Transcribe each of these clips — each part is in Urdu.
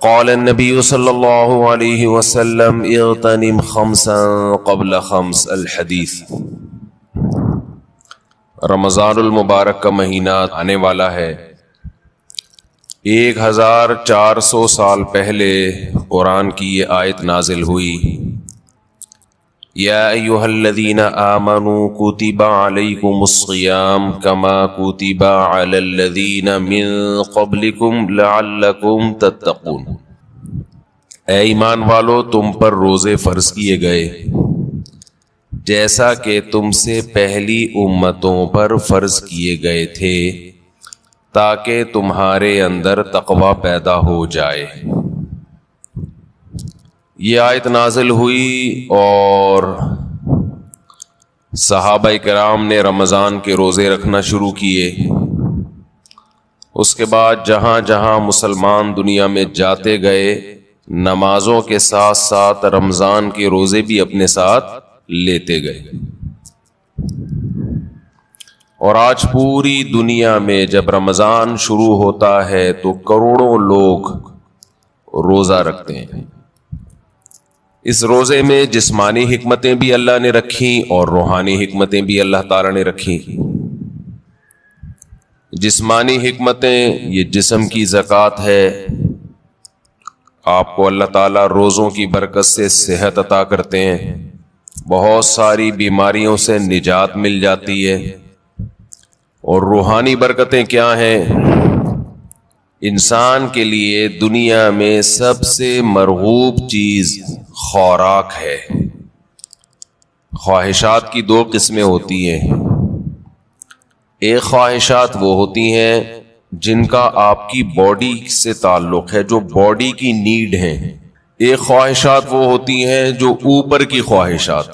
قال النبی صلی اللہ علیہ وسلم اغتنم خمسا قبل خمس الحدیث۔ رمضان المبارک کا مہینہ آنے والا ہے۔ 1400 سال پہلے قرآن کی یہ آیت نازل ہوئی، یا ایھا الذین آمنوا کتب علیکم الصیام کما کتب علی الذین من قبلکم لعلکم تتقون۔ اے ایمان والو، تم پر روزے فرض کیے گئے جیسا کہ تم سے پہلی امتوں پر فرض کیے گئے تھے تاکہ تمہارے اندر تقوی پیدا ہو جائے۔ یہ آیت نازل ہوئی اور صحابہ کرام نے رمضان کے روزے رکھنا شروع کیے۔ اس کے بعد جہاں جہاں مسلمان دنیا میں جاتے گئے، نمازوں کے ساتھ ساتھ رمضان کے روزے بھی اپنے ساتھ لیتے گئے، اور آج پوری دنیا میں جب رمضان شروع ہوتا ہے تو کروڑوں لوگ روزہ رکھتے ہیں۔ اس روزے میں جسمانی حکمتیں بھی اللہ نے رکھیں اور روحانی حکمتیں بھی اللہ تعالی نے رکھیں۔ جسمانی حکمتیں، یہ جسم کی زکوٰۃ ہے، آپ کو اللہ تعالیٰ روزوں کی برکت سے صحت عطا کرتے ہیں، بہت ساری بیماریوں سے نجات مل جاتی ہے۔ اور روحانی برکتیں کیا ہیں؟ انسان کے لیے دنیا میں سب سے مرغوب چیز خوراک ہے۔ خواہشات کی دو قسمیں ہوتی ہیں، ایک خواہشات وہ ہوتی ہیں جن کا آپ کی باڈی سے تعلق ہے، جو باڈی کی نیڈ ہیں۔ ایک خواہشات وہ ہوتی ہیں جو اوپر کی خواہشات،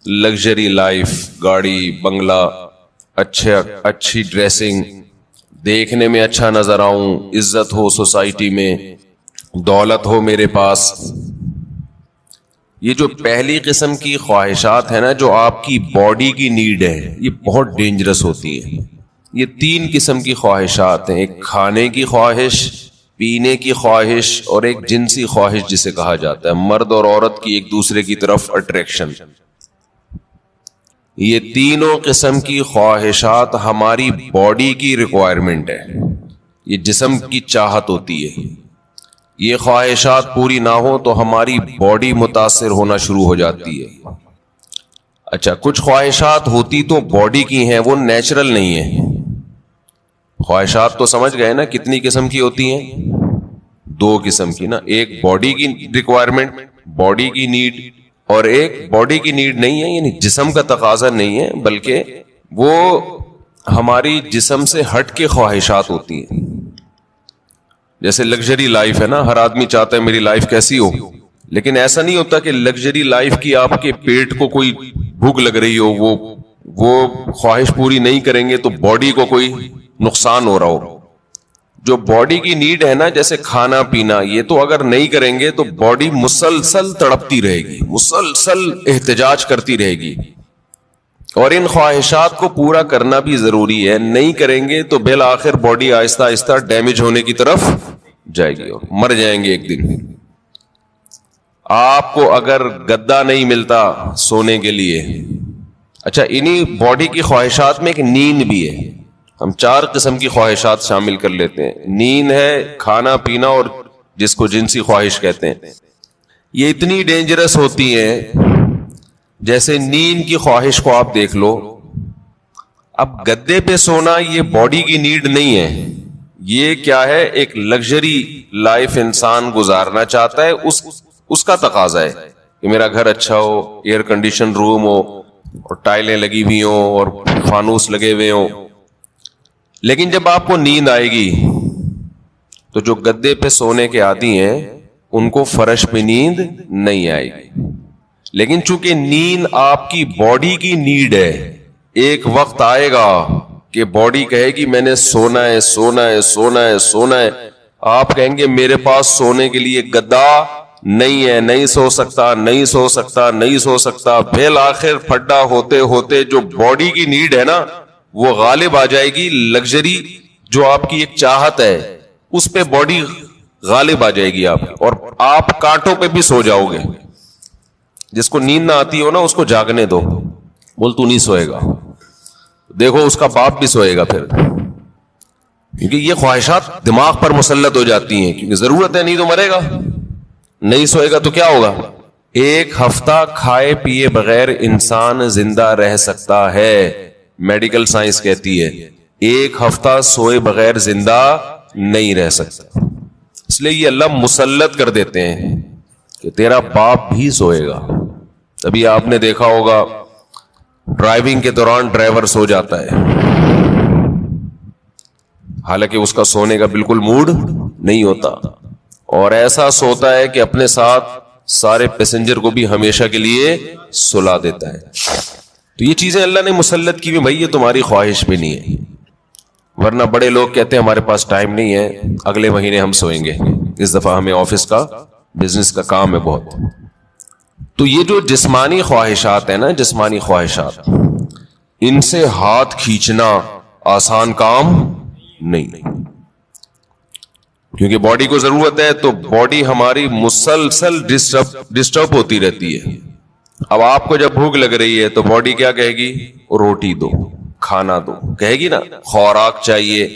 لگژری لائف، گاڑی بنگلہ، اچھی ڈریسنگ، دیکھنے میں اچھا نظر آؤں، عزت ہو سوسائٹی میں، دولت ہو میرے پاس۔ یہ جو پہلی قسم کی خواہشات ہیں نا، جو آپ کی باڈی کی نیڈ ہے، یہ بہت ڈینجرس ہوتی ہے۔ یہ تین قسم کی خواہشات ہیں، ایک کھانے کی خواہش، پینے کی خواہش، اور ایک جنسی خواہش جسے کہا جاتا ہے، مرد اور عورت کی ایک دوسرے کی طرف اٹریکشن۔ یہ تینوں قسم کی خواہشات ہماری باڈی کی ریکوائرمنٹ ہے، یہ جسم کی چاہت ہوتی ہے۔ یہ خواہشات پوری نہ ہو تو ہماری باڈی متاثر ہونا شروع ہو جاتی ہے۔ اچھا، کچھ خواہشات ہوتی تو باڈی کی ہیں، وہ نیچرل نہیں ہیں۔ خواہشات تو سمجھ گئے نا کتنی قسم کی ہوتی ہیں؟ دو قسم کی نا، ایک باڈی کی ریکوائرمنٹ، باڈی کی نیڈ، اور ایک باڈی کی نیڈ نہیں ہے، یعنی جسم کا تقاضا نہیں ہے، بلکہ وہ ہماری جسم سے ہٹ کے خواہشات ہوتی ہیں۔ جیسے لگژری لائف ہے نا، ہر آدمی چاہتا ہے میری لائف کیسی ہو، لیکن ایسا نہیں ہوتا کہ لگژری لائف کی آپ کے پیٹ کو کوئی بھوک لگ رہی ہو، وہ خواہش پوری نہیں کریں گے تو باڈی کو کوئی نقصان ہو رہا ہو۔ جو باڈی کی نیڈ ہے نا، جیسے کھانا پینا، یہ تو اگر نہیں کریں گے تو باڈی مسلسل تڑپتی رہے گی، مسلسل احتجاج کرتی رہے گی، اور ان خواہشات کو پورا کرنا بھی ضروری ہے۔ نہیں کریں گے تو بالآخر باڈی آہستہ آہستہ ڈیمیج ہونے کی طرف جائے گی اور مر جائیں گے ایک دن۔ آپ کو اگر گدا نہیں ملتا سونے کے لیے، اچھا، انہی باڈی کی خواہشات میں ایک نیند بھی ہے، ہم 4 قسم کی خواہشات شامل کر لیتے ہیں۔ نیند ہے، کھانا پینا، اور جس کو جنسی خواہش کہتے ہیں۔ یہ اتنی ڈینجرس ہوتی ہیں، جیسے نیند کی خواہش کو آپ دیکھ لو۔ اب گدے پہ سونا یہ باڈی کی نیڈ نہیں ہے، یہ کیا ہے؟ ایک لگژری لائف انسان گزارنا چاہتا ہے، اس کا تقاضا ہے کہ میرا گھر اچھا ہو، ایئر کنڈیشن روم ہو، اور ٹائلیں لگی ہوئی ہوں، اور فانوس لگے ہوئے ہوں۔ لیکن جب آپ کو نیند آئے گی تو جو گدے پہ سونے کے عادی ہیں ان کو فرش پہ نیند نہیں آئے گی۔ لیکن چونکہ نیند آپ کی باڈی کی نیڈ ہے، ایک وقت آئے گا کہ باڈی کہے گی میں نے سونا ہے، سونا ہے، سونا ہے، سونا ہے۔ آپ کہیں گے میرے پاس سونے کے لیے گدا نہیں ہے، نہیں سو سکتا، نہیں سو سکتا، نہیں سو سکتا۔ بالآخر پھڈا ہوتے ہوتے جو باڈی کی نیڈ ہے نا، وہ غالب آ جائے گی۔ لگژری جو آپ کی ایک چاہت ہے، اس پہ باڈی غالب آ جائے گی آپ کی, اور آپ کانٹوں پہ بھی سو جاؤ گے. جس کو نیند نہ آتی ہو نا اس کو جاگنے دو, بول تو نہیں سوئے گا, دیکھو اس کا باپ بھی سوئے گا پھر, کیونکہ یہ خواہشات دماغ پر مسلط ہو جاتی ہیں, کیونکہ ضرورت ہے, نہیں تو مرے گا, نہیں سوئے گا تو کیا ہوگا. ایک ہفتہ کھائے پیے بغیر انسان زندہ رہ سکتا ہے, میڈیکل سائنس کہتی ہے. ایک ہفتہ سوئے بغیر زندہ نہیں رہ سکتا, اس لیے یہ اللہ مسلط کر دیتے ہیں کہ تیرا باپ بھی سوئے گا. تبھی آپ نے دیکھا ہوگا ڈرائیونگ کے دوران ڈرائیور سو جاتا ہے, حالانکہ اس کا سونے کا بالکل موڈ نہیں ہوتا, اور ایسا سوتا ہے کہ اپنے ساتھ سارے پیسنجر کو بھی ہمیشہ کے لیے سلا دیتا ہے. تو یہ چیزیں اللہ نے مسلط کی ہوئی, بھائی یہ تمہاری خواہش بھی نہیں ہے. ورنہ بڑے لوگ کہتے ہیں ہمارے پاس ٹائم نہیں ہے, اگلے مہینے ہم سوئیں گے, اس دفعہ ہمیں آفس کا بزنس کا کام ہے بہت. تو یہ جو جسمانی خواہشات ہیں نا, جسمانی خواہشات, ان سے ہاتھ کھینچنا آسان کام نہیں, کیونکہ باڈی کو ضرورت ہے, تو باڈی ہماری مسلسل ڈسٹرب ہوتی رہتی ہے. اب آپ کو جب بھوک لگ رہی ہے تو باڈی کیا کہے گی, روٹی دو, کھانا دو, کہے گی نا, خوراک چاہیے.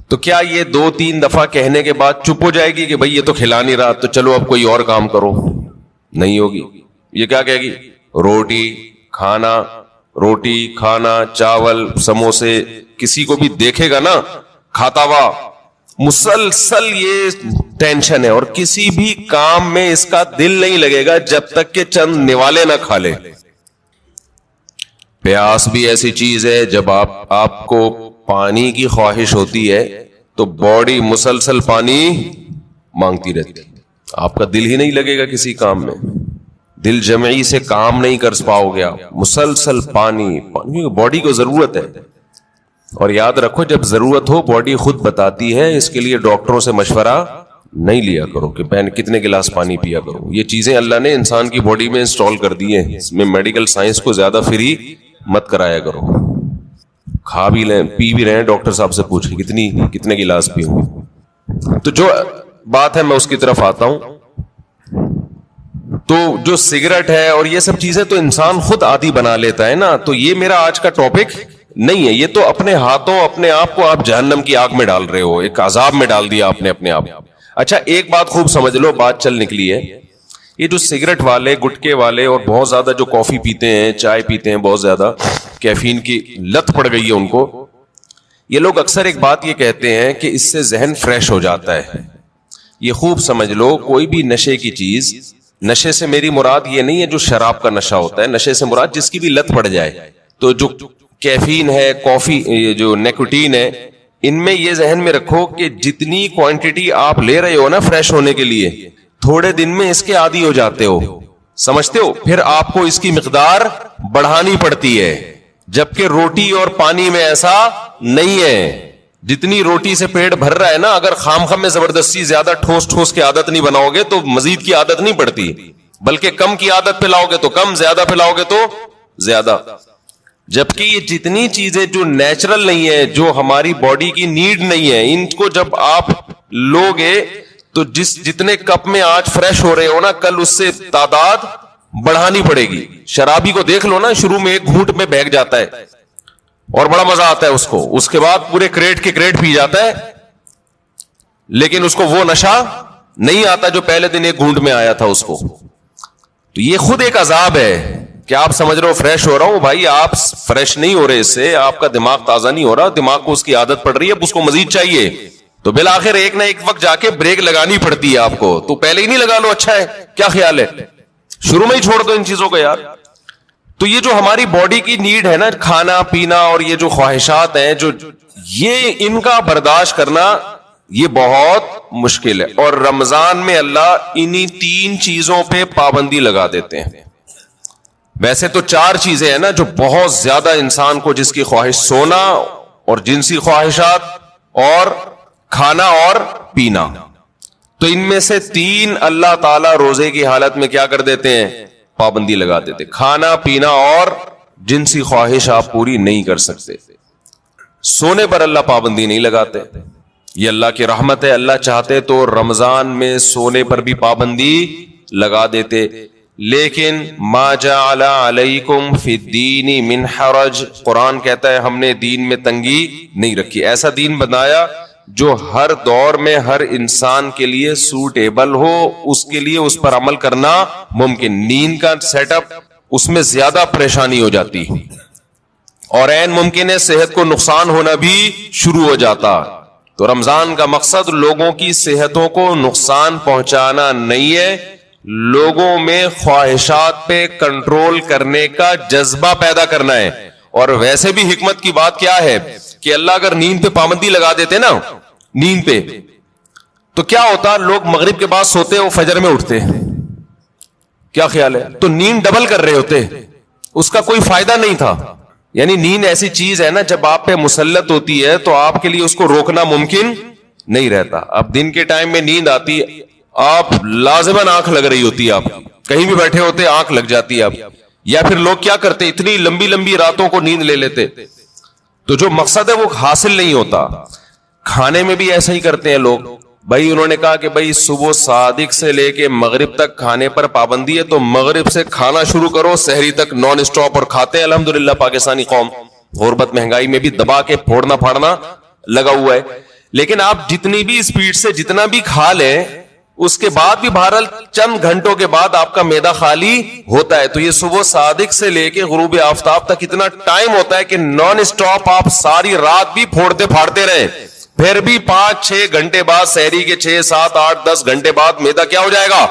تو کیا یہ 2-3 دفعہ کہنے کے بعد چپ ہو جائے گی کہ بھائی یہ تو کھلا نہیں رہا تو چلو اب کوئی اور کام کرو؟ نہیں ہوگی. یہ کیا کہے گی, روٹی کھانا, روٹی کھانا, چاول سموسے. کسی کو بھی دیکھے گا نا کھاتا ہوا, مسلسل یہ ٹینشن ہے, اور کسی بھی کام میں اس کا دل نہیں لگے گا جب تک کہ چند نوالے نہ کھا لے. پیاس بھی ایسی چیز ہے, جب آپ کو پانی کی خواہش ہوتی ہے تو باڈی مسلسل پانی مانگتی رہتی ہے, آپ کا دل ہی نہیں لگے گا کسی کام میں, دل جمعی سے کام نہیں کر پاؤ گے آپ, مسلسل پانی پانی, باڈی کو ضرورت ہے. اور یاد رکھو جب ضرورت ہو باڈی خود بتاتی ہے, اس کے لیے ڈاکٹروں سے مشورہ نہیں لیا کرو کہ بہن کتنے گلاس پانی پیا کرو. یہ چیزیں اللہ نے انسان کی باڈی میں انسٹال کر دی ہیں, اس میں میڈیکل سائنس کو زیادہ فری مت کرایا کرو. کھا بھی لیں پی بھی رہے ہیں, ڈاکٹر صاحب سے پوچھیں کتنے گلاس پیوں گے. تو جو بات ہے میں اس کی طرف آتا ہوں. تو جو سگریٹ ہے اور یہ سب چیزیں تو انسان خود عادی بنا لیتا ہے نا, تو یہ میرا آج کا ٹاپک نہیں ہے. یہ تو اپنے ہاتھوں اپنے آپ کو آپ جہنم کی آگ میں ڈال رہے ہو, ایک عذاب میں ڈال دیا آپ نے اپنے آپ. اچھا ایک بات خوب سمجھ لو, بات چل نکلی ہے. یہ جو سگریٹ والے, گٹکے والے, اور بہت زیادہ جو کافی پیتے ہیں, چائے پیتے ہیں, بہت زیادہ کیفین کی لت پڑ گئی ہے ان کو, یہ لوگ اکثر ایک بات یہ کہتے ہیں کہ اس سے ذہن فریش ہو جاتا ہے. یہ خوب سمجھ لو, کوئی بھی نشے کی چیز, نشے سے میری مراد یہ نہیں ہے جو شراب کا نشہ ہوتا ہے, نشے سے مراد جس کی بھی لت پڑ جائے. تو جو کیفین ہے, کافی, جو نیکوٹین ہے, ان میں یہ ذہن میں رکھو کہ جتنی کوانٹٹی آپ لے رہے ہو نا فریش ہونے کے لیے, تھوڑے دن میں اس کے عادی ہو جاتے ہو, سمجھتے ہو, پھر آپ کو اس کی مقدار بڑھانی پڑتی ہے. جبکہ روٹی اور پانی میں ایسا نہیں ہے. جتنی روٹی سے پیٹ بھر رہا ہے نا, اگر خام خام میں زبردستی زیادہ ٹھوس ٹھوس کی عادت نہیں بناؤ گے تو مزید کی عادت نہیں پڑتی, بلکہ کم کی عادت پہ لاؤ گے تو کم, زیادہ پہ لاؤ گے تو زیادہ. جبکہ یہ جتنی چیزیں جو نیچرل نہیں ہے, جو ہماری باڈی کی نیڈ نہیں ہے, ان کو جب آپ لوگے تو جتنے کپ میں آج فریش ہو رہے ہو نا, کل اس سے تعداد بڑھانی پڑے گی. شرابی کو دیکھ لو نا, شروع میں ایک گھونٹ میں بہک جاتا ہے اور بڑا مزہ آتا ہے اس کو, اس کے بعد پورے کریٹ کے کریٹ پی جاتا ہے, لیکن اس کو وہ نشہ نہیں آتا جو پہلے دن ایک گھونٹ میں آیا تھا اس کو. تو یہ خود ایک عذاب ہے کہ آپ سمجھ رہے ہو فریش ہو رہا ہوں, بھائی آپ فریش نہیں ہو رہے, اس سے آپ کا دماغ تازہ نہیں ہو رہا, دماغ کو اس کی عادت پڑ رہی ہے, اب اس کو مزید چاہیے. تو بالآخر ایک نہ ایک وقت جا کے بریک لگانی پڑتی ہے آپ کو. تو پہلے ہی نہیں لگا لو, اچھا ہے, کیا خیال ہے, شروع میں ہی چھوڑ دو ان چیزوں کو یار. تو یہ جو ہماری باڈی کی نیڈ ہے نا, کھانا پینا اور یہ جو خواہشات ہیں, جو یہ ان کا برداشت کرنا یہ بہت مشکل ہے. اور رمضان میں اللہ انہی 3 چیزوں پہ پابندی لگا دیتے ہیں. ویسے تو 4 چیزیں ہیں نا جو بہت زیادہ انسان کو, جس کی خواہش, سونا اور جنسی خواہشات اور کھانا اور پینا, تو ان میں سے 3 اللہ تعالی روزے کی حالت میں کیا کر دیتے ہیں, پابندی لگا دیتے. کھانا پینا اور جنسی خواہش آپ پوری نہیں کر سکتے. سونے پر اللہ پابندی نہیں لگاتے, یہ اللہ کی رحمت ہے. اللہ چاہتے تو رمضان میں سونے پر بھی پابندی لگا دیتے, لیکن ما جعل علیکم فی الدین من حرج, قرآن کہتا ہے ہم نے دین میں تنگی نہیں رکھی. ایسا دین بنایا جو ہر دور میں ہر انسان کے لیے سوٹیبل ہو, اس کے لیے اس پر عمل کرنا ممکن. نیند کا سیٹ اپ اس میں زیادہ پریشانی ہو جاتی اور عین ممکن ہے صحت کو نقصان ہونا بھی شروع ہو جاتا. تو رمضان کا مقصد لوگوں کی صحتوں کو نقصان پہنچانا نہیں ہے, لوگوں میں خواہشات پہ کنٹرول کرنے کا جذبہ پیدا کرنا ہے. اور ویسے بھی حکمت کی بات کیا ہے کہ اللہ اگر نیند پہ پابندی لگا دیتے نا, نیند پہ, تو کیا ہوتا, لوگ مغرب کے بعد سوتے وہ فجر میں اٹھتے, کیا خیال ہے, تو نیند ڈبل کر رہے ہوتے, اس کا کوئی فائدہ نہیں تھا. یعنی نیند ایسی چیز ہے نا, جب آپ پہ مسلط ہوتی ہے تو آپ کے لیے اس کو روکنا ممکن نہیں رہتا. اب دن کے ٹائم میں نیند آتی, آپ لازماً آنکھ لگ رہی ہوتی ہے, آپ کہیں بھی بیٹھے ہوتے آنکھ لگ جاتی ہے آپ. یا پھر لوگ کیا کرتے, اتنی لمبی لمبی راتوں کو نیند لے لیتے, تو جو مقصد ہے وہ حاصل نہیں ہوتا. کھانے میں بھی ایسا ہی کرتے ہیں لوگ. بھائی انہوں نے کہا کہ بھائی صبح صادق سے لے کے مغرب تک کھانے پر پابندی ہے, تو مغرب سے کھانا شروع کرو, سحری تک نان اسٹاپ, اور کھاتے ہیں. الحمدللہ پاکستانی قوم غربت مہنگائی میں بھی دبا کے پھوڑنا پھاڑنا لگا ہوا ہے. لیکن آپ جتنی بھی اسپیڈ سے جتنا بھی کھا لیں, اس کے بعد بھی بہرحال چند گھنٹوں کے بعد آپ کا معدہ خالی ہوتا ہے. تو یہ صبح صادق سے لے کے غروب آفتاب تک اتنا ٹائم ہوتا ہے کہ نان اسٹاپ آپ ساری رات بھی پھوڑتے پھاڑتے رہیں, پھر بھی 5-6 گھنٹے بعد, سحری کے 6, 7, 8, 10 گھنٹے بعد معدہ کیا ہو جائے گا,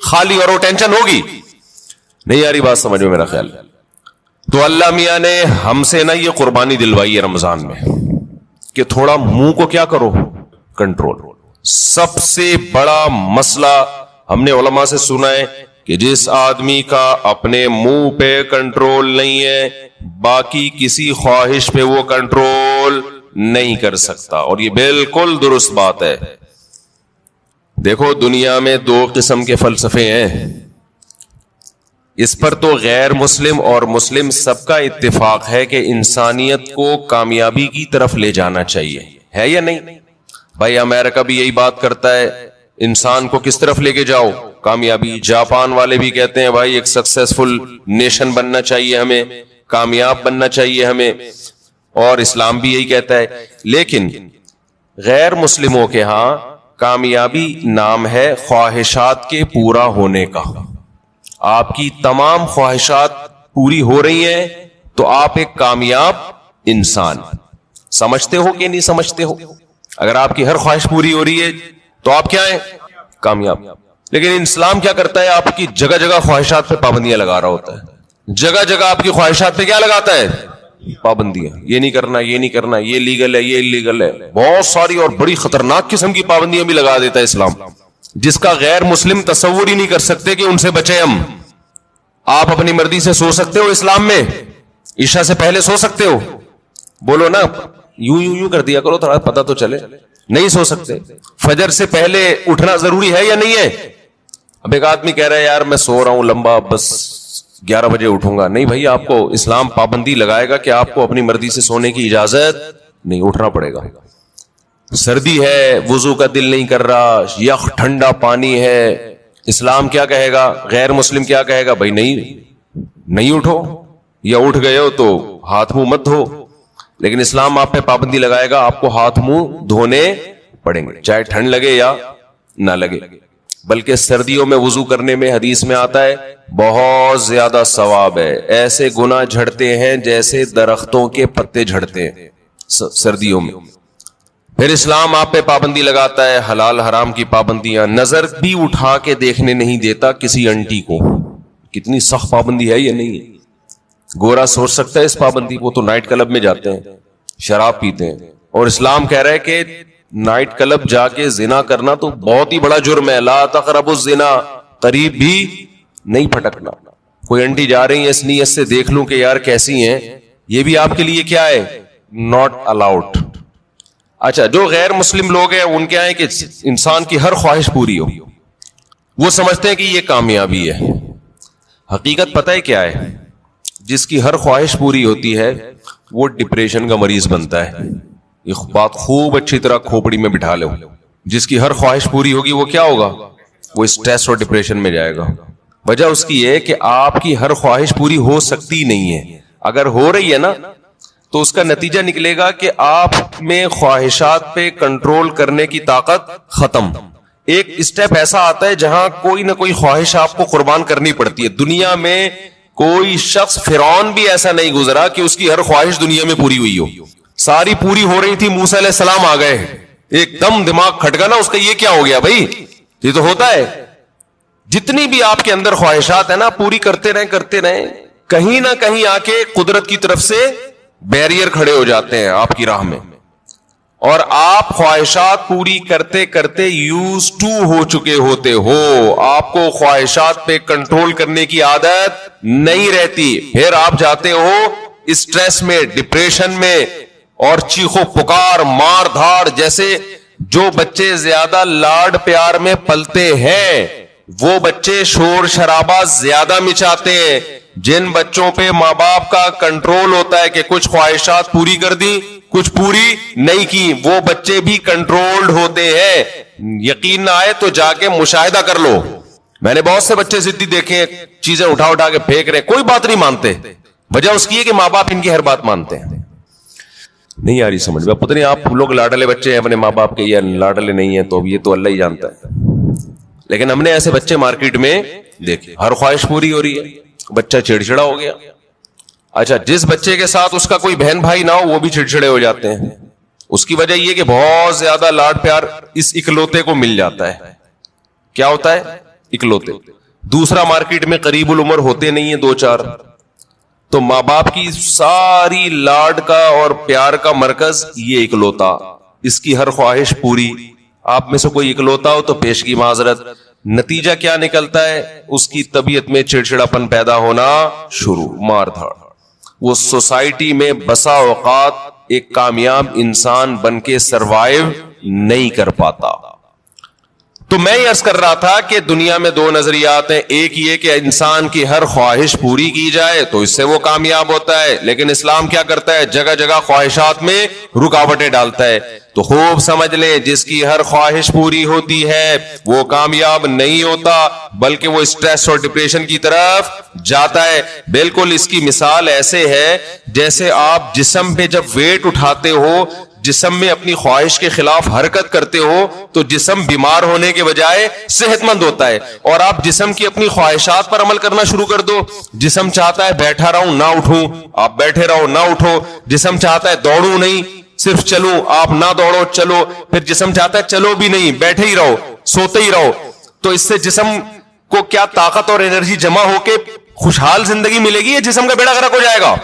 خالی, اور وہ ٹینشن ہوگی. نہیں آ رہی بات سمجھ میں میرا خیال. تو اللہ میاں نے ہم سے نا یہ قربانی دلوائی ہے رمضان میں کہ تھوڑا منہ کو کیا کرو, کنٹرول. سب سے بڑا مسئلہ ہم نے علماء سے سنا ہے کہ جس آدمی کا اپنے منہ پہ کنٹرول نہیں ہے, باقی کسی خواہش پہ وہ کنٹرول نہیں کر سکتا. اور یہ بالکل درست بات ہے. دیکھو دنیا میں 2 قسم کے فلسفے ہیں, اس پر تو غیر مسلم اور مسلم سب کا اتفاق ہے کہ انسانیت کو کامیابی کی طرف لے جانا چاہیے, ہے یا نہیں؟ بھائی امریکہ بھی یہی بات کرتا ہے, انسان کو کس طرف لے کے جاؤ, کامیابی. جاپان والے بھی کہتے ہیں بھائی ایک سکسیسفل نیشن بننا چاہیے ہمیں, کامیاب بننا چاہیے ہمیں, اور اسلام بھی یہی کہتا ہے. لیکن غیر مسلموں کے ہاں کامیابی نام ہے خواہشات کے پورا ہونے کا. آپ کی تمام خواہشات پوری ہو رہی ہیں تو آپ ایک کامیاب انسان. سمجھتے ہو کہ نہیں سمجھتے ہو؟ اگر آپ کی ہر خواہش پوری ہو رہی ہے تو آپ کیا ہیں, کامیاب. لیکن اسلام کیا کرتا ہے, آپ کی جگہ جگہ خواہشات پہ پابندیاں لگا رہا ہوتا ہے. جگہ جگہ آپ کی خواہشات پہ کیا لگاتا ہے, پابندیاں. یہ نہیں کرنا, یہ نہیں کرنا, یہ لیگل ہے, یہ انلیگل ہے, بہت ساری اور بڑی خطرناک قسم کی پابندیاں بھی لگا دیتا ہے اسلام, جس کا غیر مسلم تصور ہی نہیں کر سکتے کہ ان سے بچے ہم. آپ اپنی مرضی سے سو سکتے ہو اسلام میں, عشاء سے پہلے سو سکتے ہو, بولو نا, یوں کر دیا کرو تھوڑا پتہ تو چلے. نہیں سو سکتے. فجر سے پہلے اٹھنا ضروری ہے یا نہیں ہے؟ اب ایک آدمی کہہ رہا ہے یار میں سو رہا ہوں لمبا, بس 11 بجے اٹھوں گا. نہیں بھائی, آپ کو اسلام پابندی لگائے گا کہ آپ کو اپنی مرضی سے سونے کی اجازت نہیں, اٹھنا پڑے گا. سردی ہے, وضو کا دل نہیں کر رہا, یخ ٹھنڈا پانی ہے, اسلام کیا کہے گا, غیر مسلم کیا کہے گا, بھائی نہیں اٹھو, یا اٹھ گئے ہو تو ہاتھ منہ مت دھو. لیکن اسلام آپ پہ پابندی لگائے گا, آپ کو ہاتھ منہ دھونے پڑیں گے, چاہے ٹھنڈ لگے یا نہ لگے. بلکہ سردیوں میں وضو کرنے میں حدیث میں آتا ہے بہت زیادہ ثواب ہے. ایسے گناہ جھڑتے ہیں جیسے درختوں کے پتے جھڑتے ہیں سردیوں میں. پھر اسلام آپ پہ پابندی لگاتا ہے حلال حرام کی پابندیاں. نظر بھی اٹھا کے دیکھنے نہیں دیتا کسی انٹی کو. کتنی سخت پابندی ہے یا نہیں؟ گورا سوچ سکتا ہے اس پابندی کو, تو نائٹ کلب میں جاتے ہیں, شراب پیتے ہیں, اور اسلام کہہ رہا ہے کہ نائٹ کلب جا کے زنا کرنا تو بہت ہی بڑا جرم ہے. لا تقربوا الزنا, قریب بھی نہیں پھٹکنا. کوئی انٹی جا رہی ہے اس نیت سے دیکھ لوں کہ یار کیسی ہیں, یہ بھی آپ کے لیے کیا ہے, ناٹ الاؤڈ. اچھا, جو غیر مسلم لوگ ہیں ان کے ہیں کہ انسان کی ہر خواہش پوری ہو, وہ سمجھتے ہیں کہ یہ کامیابی ہے. حقیقت پتہ ہے کیا ہے, جس کی ہر خواہش پوری ہوتی ہے وہ ڈپریشن کا مریض بنتا ہے. یہ بات خوب اچھی طرح کھوپڑی میں بٹھا لو. جس کی ہر خواہش پوری ہوگی وہ کیا ہوگا؟ وہ اسٹریس اور ڈپریشن میں جائے گا. وجہ اس کی ہے کہ آپ کی ہر خواہش پوری ہو سکتی نہیں ہے. اگر ہو رہی ہے نا تو اس کا نتیجہ نکلے گا کہ آپ میں خواہشات پہ کنٹرول کرنے کی طاقت ختم. ایک اسٹیپ ایسا آتا ہے جہاں کوئی نہ کوئی خواہش آپ کو قربان کرنی پڑتی ہے. دنیا میں کوئی شخص فرعون بھی ایسا نہیں گزرا کہ اس کی ہر خواہش دنیا میں پوری ہوئی ہو. ساری پوری ہو رہی تھی, موسیٰ علیہ السلام آ گئے, ایک دم دماغ کھٹکا نا اس کا, یہ کیا ہو گیا بھائی, یہ تو ہوتا ہے. جتنی بھی آپ کے اندر خواہشات ہیں نا پوری کرتے رہیں, کہیں نہ کہیں آ کے قدرت کی طرف سے بیریئر کھڑے ہو جاتے ہیں آپ کی راہ میں, اور آپ خواہشات پوری کرتے کرتے یوز ٹو ہو چکے ہوتے ہو. آپ کو خواہشات پہ کنٹرول کرنے کی عادت نہیں رہتی. پھر آپ جاتے ہو اسٹریس میں, ڈپریشن میں, اور چیخو پکار, مار دھاڑ. جیسے جو بچے زیادہ لاڈ پیار میں پلتے ہیں وہ بچے شور شرابہ زیادہ مچاتے ہیں. جن بچوں پہ ماں باپ کا کنٹرول ہوتا ہے کہ کچھ خواہشات پوری کر دی, کچھ پوری نہیں کی, وہ بچے بھی کنٹرولڈ ہوتے ہیں. یقین نہ آئے تو جا کے مشاہدہ کر لو. میں نے بہت سے بچے ضدی دیکھے, چیزیں اٹھا کے پھینک رہے, کوئی بات نہیں مانتے. وجہ اس کی ہے کہ ماں باپ ان کی ہر بات مانتے ہیں. نہیں آ رہی سمجھ میں؟ پتہ نہیں آپ لوگ لاڈلے بچے ہیں اپنے ماں باپ کے یا لاڈلے نہیں ہیں, تو یہ تو اللہ ہی جانتا ہے. لیکن ہم نے ایسے بچے مارکیٹ میں دیکھے, ہر خواہش پوری ہو رہی ہے, بچہ چڑچڑا ہو گیا. اچھا, جس بچے کے ساتھ اس کا کوئی بہن بھائی نہ ہو وہ بھی چڑچڑے ہو جاتے ہیں. اس کی وجہ یہ کہ بہت زیادہ لاڈ پیار اس اکلوتے کو مل جاتا ہے. کیا ہوتا ہے؟ اکلوتے. دوسرا مارکیٹ میں قریب العمر ہوتے نہیں ہیں, 2-4, تو ماں باپ کی ساری لاڈ کا اور پیار کا مرکز یہ اکلوتا. اس کی ہر خواہش پوری. آپ میں سے کوئی اکلوتا ہو تو پیش کی معذرت. نتیجہ کیا نکلتا ہے؟ اس کی طبیعت میں چڑچڑاپن پیدا ہونا شروع, مار دھاڑ. وہ سوسائٹی میں بسا اوقات ایک کامیاب انسان بن کے سروائیو نہیں کر پاتا. تو میں یہ عرض کر رہا تھا کہ دنیا میں 2 نظریات ہیں. ایک یہ کہ انسان کی ہر خواہش پوری کی جائے تو اس سے وہ کامیاب ہوتا ہے, لیکن اسلام کیا کرتا ہے؟ جگہ جگہ خواہشات میں رکاوٹیں ڈالتا ہے. تو خوب سمجھ لیں, جس کی ہر خواہش پوری ہوتی ہے وہ کامیاب نہیں ہوتا, بلکہ وہ اسٹریس اور ڈپریشن کی طرف جاتا ہے. بالکل اس کی مثال ایسے ہے جیسے آپ جسم پہ جب ویٹ اٹھاتے ہو, جسم میں اپنی خواہش کے خلاف حرکت کرتے ہو تو جسم بیمار ہونے کے بجائے صحت مند ہوتا ہے. اور آپ جسم کی اپنی خواہشات پر عمل کرنا شروع کر دو, جسم چاہتا ہے بیٹھا رہوں نہ اٹھوں, آپ بیٹھے رہو نہ اٹھو. جسم چاہتا ہے دوڑوں نہیں, صرف چلوں, آپ نہ دوڑو چلو. پھر جسم چاہتا ہے چلو بھی نہیں, بیٹھے ہی رہو, سوتے ہی رہو. تو اس سے جسم کو کیا طاقت اور انرجی جمع ہو کے خوشحال زندگی ملے گی, یا جسم کا بیڑا غرق ہو جائے گا؟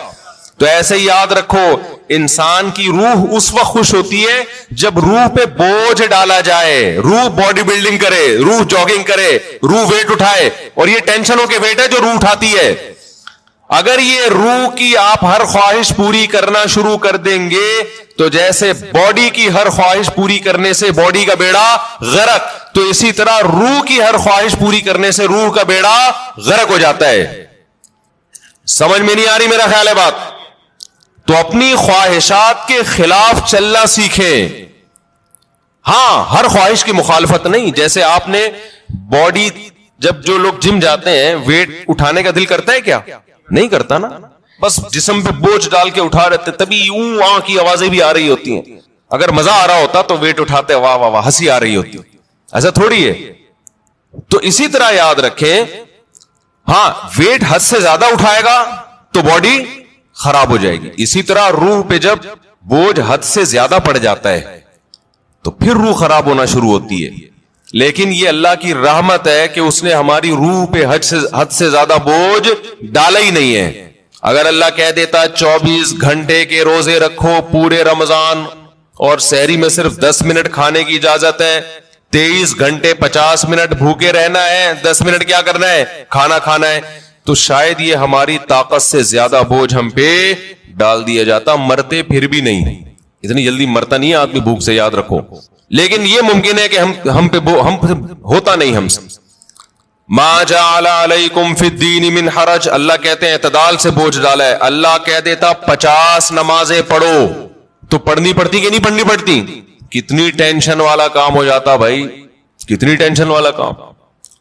تو ایسے ہی یاد رکھو, انسان کی روح اس وقت خوش ہوتی ہے جب روح پہ بوجھ ڈالا جائے, روح باڈی بلڈنگ کرے, روح جاگنگ کرے, روح ویٹ اٹھائے. اور یہ ٹینشنوں کے ویٹ ہے جو روح اٹھاتی ہے. اگر یہ روح کی آپ ہر خواہش پوری کرنا شروع کر دیں گے تو جیسے باڈی کی ہر خواہش پوری کرنے سے باڈی کا بیڑا غرق, تو اسی طرح روح کی ہر خواہش پوری کرنے سے روح کا بیڑا غرق ہو جاتا ہے. سمجھ میں نہیں آ رہی میرا خیال ہے بات؟ تو اپنی خواہشات کے خلاف چلنا سیکھیں. ہاں, ہر خواہش کی مخالفت نہیں. جیسے آپ نے باڈی, جب جو لوگ جم جاتے ہیں ویٹ اٹھانے کا دل کرتا ہے کیا؟ نہیں کرتا نا, بس جسم پہ بوجھ ڈال کے اٹھا رہتے, تبھی یوں آں کی آوازیں بھی آ رہی ہوتی ہیں. اگر مزہ آ رہا ہوتا تو ویٹ اٹھاتے واہ واہ واہ ہنسی آ رہی ہوتی. ایسا تھوڑی ہے. تو اسی طرح یاد رکھیں, ہاں ویٹ حد سے زیادہ اٹھائے گا تو باڈی خراب ہو جائے گی. اسی طرح روح پہ جب بوجھ حد سے زیادہ پڑ جاتا ہے تو پھر روح خراب ہونا شروع ہوتی ہے. لیکن یہ اللہ کی رحمت ہے کہ اس نے ہماری روح پہ حد سے زیادہ بوجھ ڈالا ہی نہیں ہے. اگر اللہ کہہ دیتا 24 گھنٹے کے روزے رکھو پورے رمضان, اور سحری میں صرف 10 منٹ کھانے کی اجازت ہے, 23 گھنٹے 50 منٹ بھوکے رہنا ہے, 10 منٹ کیا کرنا ہے؟ کھانا کھانا ہے, تو شاید یہ ہماری طاقت سے زیادہ بوجھ ہم پہ ڈال دیا جاتا. مرتے پھر بھی نہیں, اتنی جلدی مرتا نہیں ہے آدمی بھوک سے, یاد رکھو. لیکن یہ ممکن ہے کہ ہم پہ ہوتا نہیں ہم سے. ما جعل علیکم فی الدین من حرج, اللہ کہتے ہیں اعتدال سے بوجھ ڈالا ہے. اللہ کہہ دیتا 50 نمازیں پڑھو تو پڑھنی پڑتی کہ نہیں پڑھنی پڑتی؟ کتنی ٹینشن والا کام ہو جاتا بھائی، کتنی ٹینشن والا کام.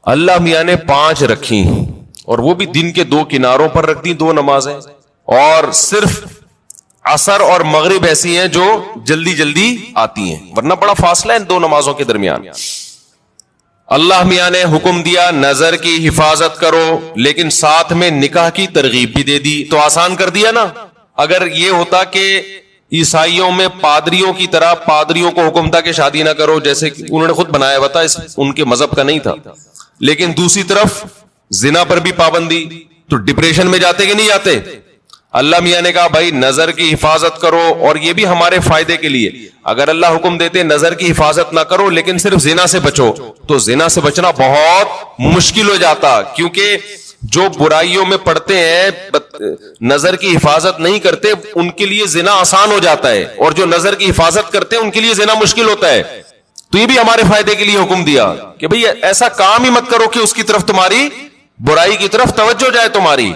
اللہ میاں نے 5 رکھی اور وہ بھی دن کے 2 کناروں پر رکھ دی 2 نمازیں، اور صرف عصر اور مغرب ایسی ہیں جو جلدی جلدی آتی ہیں، ورنہ بڑا فاصلہ ہے ان 2 نمازوں کے درمیان. اللہ میاں نے حکم دیا نظر کی حفاظت کرو، لیکن ساتھ میں نکاح کی ترغیب بھی دے دی. تو آسان کر دیا نا. اگر یہ ہوتا کہ عیسائیوں میں پادریوں کی طرح پادریوں کو حکم تھا کہ شادی نہ کرو، جیسے انہوں نے خود بنایا ہوا تھا، ان کے مذہب کا نہیں تھا، لیکن دوسری طرف زنا پر بھی پابندی، تو ڈپریشن میں جاتے کہ نہیں جاتے؟ اللہ میاں نے کہا بھائی نظر کی حفاظت کرو، اور یہ بھی ہمارے فائدے کے لیے. اگر اللہ حکم دیتے نظر کی حفاظت نہ کرو لیکن صرف زنا سے بچو، تو زنا سے بچنا بہت مشکل ہو جاتا، کیونکہ جو برائیوں میں پڑتے ہیں نظر کی حفاظت نہیں کرتے ان کے لیے زنا آسان ہو جاتا ہے، اور جو نظر کی حفاظت کرتے ہیں ان کے لیے زنا مشکل ہوتا ہے. تو یہ بھی ہمارے فائدے کے لیے حکم دیا کہ بھئی ایسا کام ہی مت کرو کہ اس کی طرف تمہاری برائی کی طرف توجہ جائے تمہاری.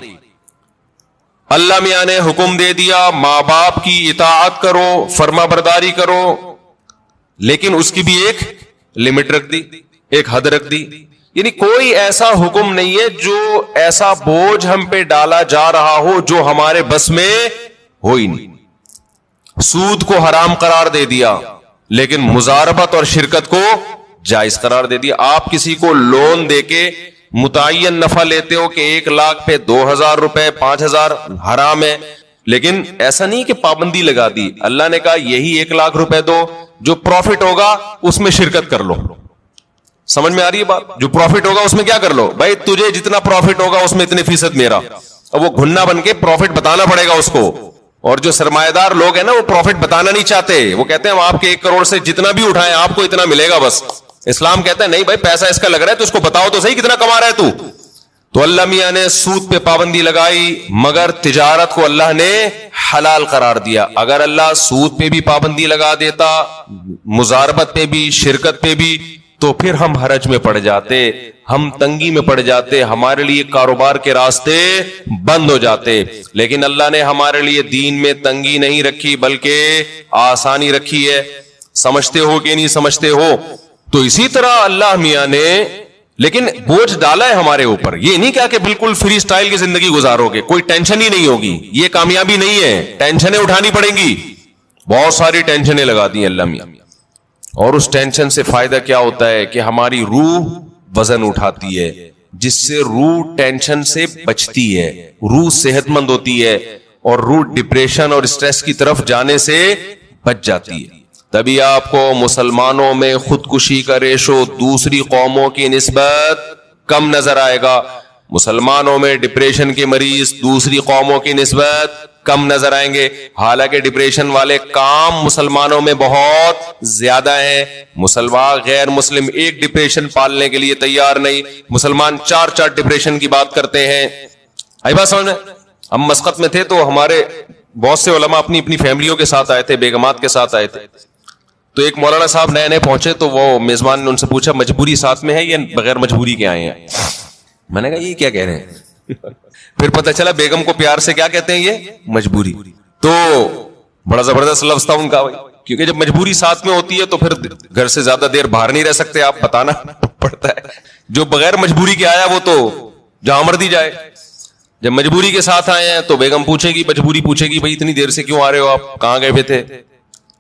اللہ میاں نے حکم دے دیا ماں باپ کی اطاعت کرو، فرما برداری کرو، لیکن اس کی بھی ایک لمٹ رکھ دی، ایک حد رکھ دی. یعنی کوئی ایسا حکم نہیں ہے جو ایسا بوجھ ہم پہ ڈالا جا رہا ہو جو ہمارے بس میں ہو ہی نہیں. سود کو حرام قرار دے دیا لیکن مزاربت اور شرکت کو جائز قرار دے دیا. آپ کسی کو لون دے کے متعین نفع لیتے ہو کہ 1 لاکھ پہ 2,000 روپے 5,000 حرام ہے، لیکن ایسا نہیں کہ پابندی لگا دی. اللہ نے کہا یہی 1 لاکھ روپے دو، جو پروفٹ ہوگا اس میں شرکت کر لو. سمجھ میں آ رہی ہے بات؟ جو پروفٹ ہوگا اس میں کیا کر لو بھائی، تجھے جتنا پروفٹ ہوگا اس میں اتنے فیصد میرا. اب وہ گھننا بن کے پروفٹ بتانا پڑے گا اس کو. اور جو سرمایہ دار لوگ ہیں نا وہ پروفٹ بتانا نہیں چاہتے، وہ کہتے ہیں ہم آپ کے 1 کروڑ سے جتنا بھی اٹھائیں آپ کو اتنا ملے گا بس. اسلام کہتا ہے نہیں بھائی، پیسہ اس کا لگ رہا ہے تو اس کو بتاؤ تو صحیح کتنا کما رہا ہے تو اللہ میاں نے سود پہ پابندی لگائی، مگر تجارت کو اللہ نے حلال قرار دیا. اگر اللہ سود پہ بھی پابندی لگا دیتا، مزاربت پہ بھی، شرکت پہ بھی، تو پھر ہم حرج میں پڑ جاتے، ہم تنگی میں پڑ جاتے، ہمارے لیے کاروبار کے راستے بند ہو جاتے. لیکن اللہ نے ہمارے لیے دین میں تنگی نہیں رکھی بلکہ آسانی رکھی ہے. سمجھتے ہو کہ نہیں سمجھتے ہو؟ تو اسی طرح اللہ میاں نے لیکن بوجھ ڈالا ہے ہمارے اوپر. یہ نہیں کہا کہ بالکل فری سٹائل کی زندگی گزارو گے، کوئی ٹینشن ہی نہیں ہوگی. یہ کامیابی نہیں ہے، ٹینشنیں اٹھانی پڑیں گی. بہت ساری ٹینشنیں لگا دی اللہ میاں، اور اس ٹینشن سے فائدہ کیا ہوتا ہے کہ ہماری روح وزن اٹھاتی ہے، جس سے روح ٹینشن سے بچتی ہے، روح صحت مند ہوتی ہے، اور روح ڈپریشن اور اسٹریس کی طرف جانے سے بچ جاتی ہے. تبھی آپ کو مسلمانوں میں خودکشی کا ریشو دوسری قوموں کی نسبت کم نظر آئے گا. مسلمانوں میں ڈپریشن کے مریض دوسری قوموں کی نسبت کم نظر آئیں گے، حالانکہ ڈپریشن والے کام مسلمانوں میں بہت زیادہ ہیں. مسلمان غیر مسلم ایک ڈپریشن پالنے کے لیے تیار نہیں، مسلمان 4 ڈپریشن کی بات کرتے ہیں. آئی بات سمجھ میں؟ ہم مسقط میں تھے تو ہمارے بہت سے علماء اپنی اپنی فیملیوں کے ساتھ آئے تھے، بیگمات کے ساتھ آئے تھے. تو ایک مولانا صاحب نئے نئے پہنچے تو وہ میزبان نے ان سے پوچھا مجبوری ساتھ میں ہے یا بغیر مجبوری کے آئے ہیں؟ میں نے کہا یہ کیا کہہ رہے ہیں؟ پھر پتہ چلا بیگم کو پیار سے کیا کہتے ہیں، یہ مجبوری. تو بڑا زبردست لفظ تھا ان کا، کیونکہ جب مجبوری ساتھ میں ہوتی ہے تو پھر گھر سے زیادہ دیر باہر نہیں رہ سکتے، آپ بتانا پڑتا ہے. جو بغیر مجبوری کے آیا وہ تو جہاں مرضی جائے. جب مجبوری کے ساتھ آئے ہیں تو بیگم پوچھے گی، مجبوری پوچھے گی بھائی اتنی دیر سے کیوں آ رہے ہو آپ، کہاں گئے ہوئے تھے؟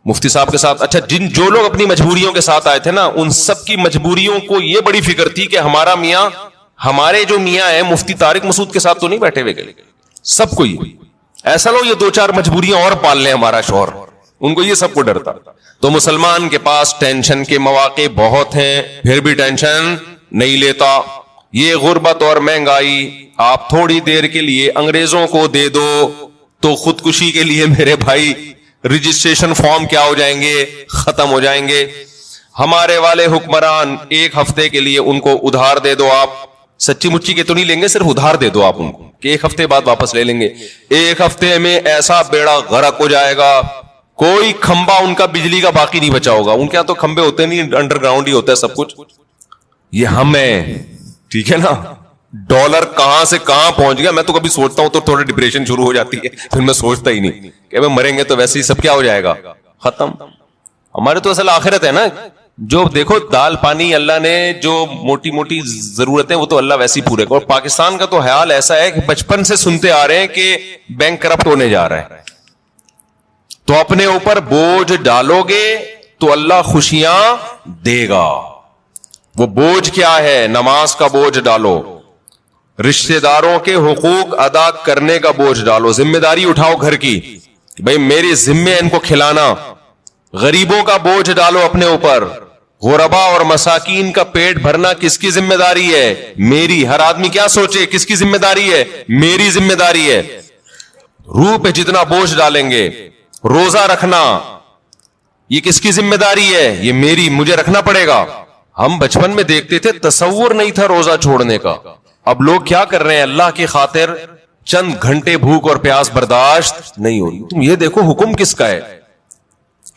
مفتی صاحب کے ساتھ. اچھا جو لوگ اپنی مجبوریوں کے ساتھ آئے تھے نا، ان سب کی مجبوریوں کو یہ بڑی فکر تھی کہ ہمارا میاں، ہمارے جو میاں ہیں مفتی طارق مسعود کے ساتھ تو نہیں بیٹھے ہوئے گئے. سب کو ایسا لو یہ 2-4 مجبوریاں اور پال لیں ہمارا شوہر، ان کو یہ سب کو ڈرتا. تو مسلمان کے پاس ٹینشن کے مواقع بہت ہیں، پھر بھی ٹینشن نہیں لیتا. یہ غربت اور مہنگائی آپ تھوڑی دیر کے لیے انگریزوں کو دے دو تو خودکشی کے لیے میرے بھائی رجسٹریشن فارم کیا ہو جائیں گے، ختم ہو جائیں گے. ہمارے والے حکمران 1 ہفتے کے لیے ان کو ادھار دے دو، آپ سچی مچی کے تو نہیں لیں گے، صرف ادھار دے دو آپ ان کو کہ 1 ہفتے بعد واپس لے لیں گے. 1 ہفتے میں ایسا بیڑا غرق ہو جائے گا، کوئی کھمبا ان کا بجلی کا باقی نہیں بچا ہوگا. ان کے یہاں تو کھمبے ہوتے نہیں، انڈر گراؤنڈ ہی ہوتا ہے سب کچھ. یہ ہم ہیں، ٹھیک ہے نا. ڈالر کہاں سے کہاں پہنچ گیا. میں تو کبھی سوچتا ہوں تو تھوڑا ڈپریشن شروع ہو جاتی ہے، پھر میں سوچتا ہی نہیں کہ میں مریں گے تو ویسے ہی سب کیا ہو جائے گا، ختم. ہمارے تو اصل آخرت ہے نا. جو دیکھو دال پانی اللہ نے جو موٹی موٹی ضرورتیں وہ تو اللہ ویسی پورے کو. اور پاکستان کا تو حال ایسا ہے کہ بچپن سے سنتے آ رہے ہیں کہ بینک کرپٹ ہونے جا رہا ہے. تو اپنے اوپر بوجھ ڈالو گے تو اللہ خوشیاں دے گا. وہ بوجھ کیا ہے؟ نماز کا بوجھ ڈالو, رشتہ داروں کے حقوق ادا کرنے کا بوجھ ڈالو, ذمہ داری اٹھاؤ گھر کی, بھائی میری ذمہ ان کو کھلانا. غریبوں کا بوجھ ڈالو اپنے اوپر. غربا اور مساکین کا پیٹ بھرنا کس کی ذمہ داری ہے؟ میری. ہر آدمی کیا سوچے کس کی ذمہ داری ہے؟ میری ذمہ داری ہے. روح پہ جتنا بوجھ ڈالیں گے. روزہ رکھنا یہ کس کی ذمہ داری ہے؟ یہ میری, مجھے رکھنا پڑے گا. ہم بچپن میں دیکھتے تھے, تصور نہیں تھا روزہ چھوڑنے کا. اب لوگ کیا کر رہے ہیں؟ اللہ کی خاطر چند گھنٹے بھوک اور پیاس برداشت نہیں ہو رہی. تم یہ دیکھو حکم کس کا ہے.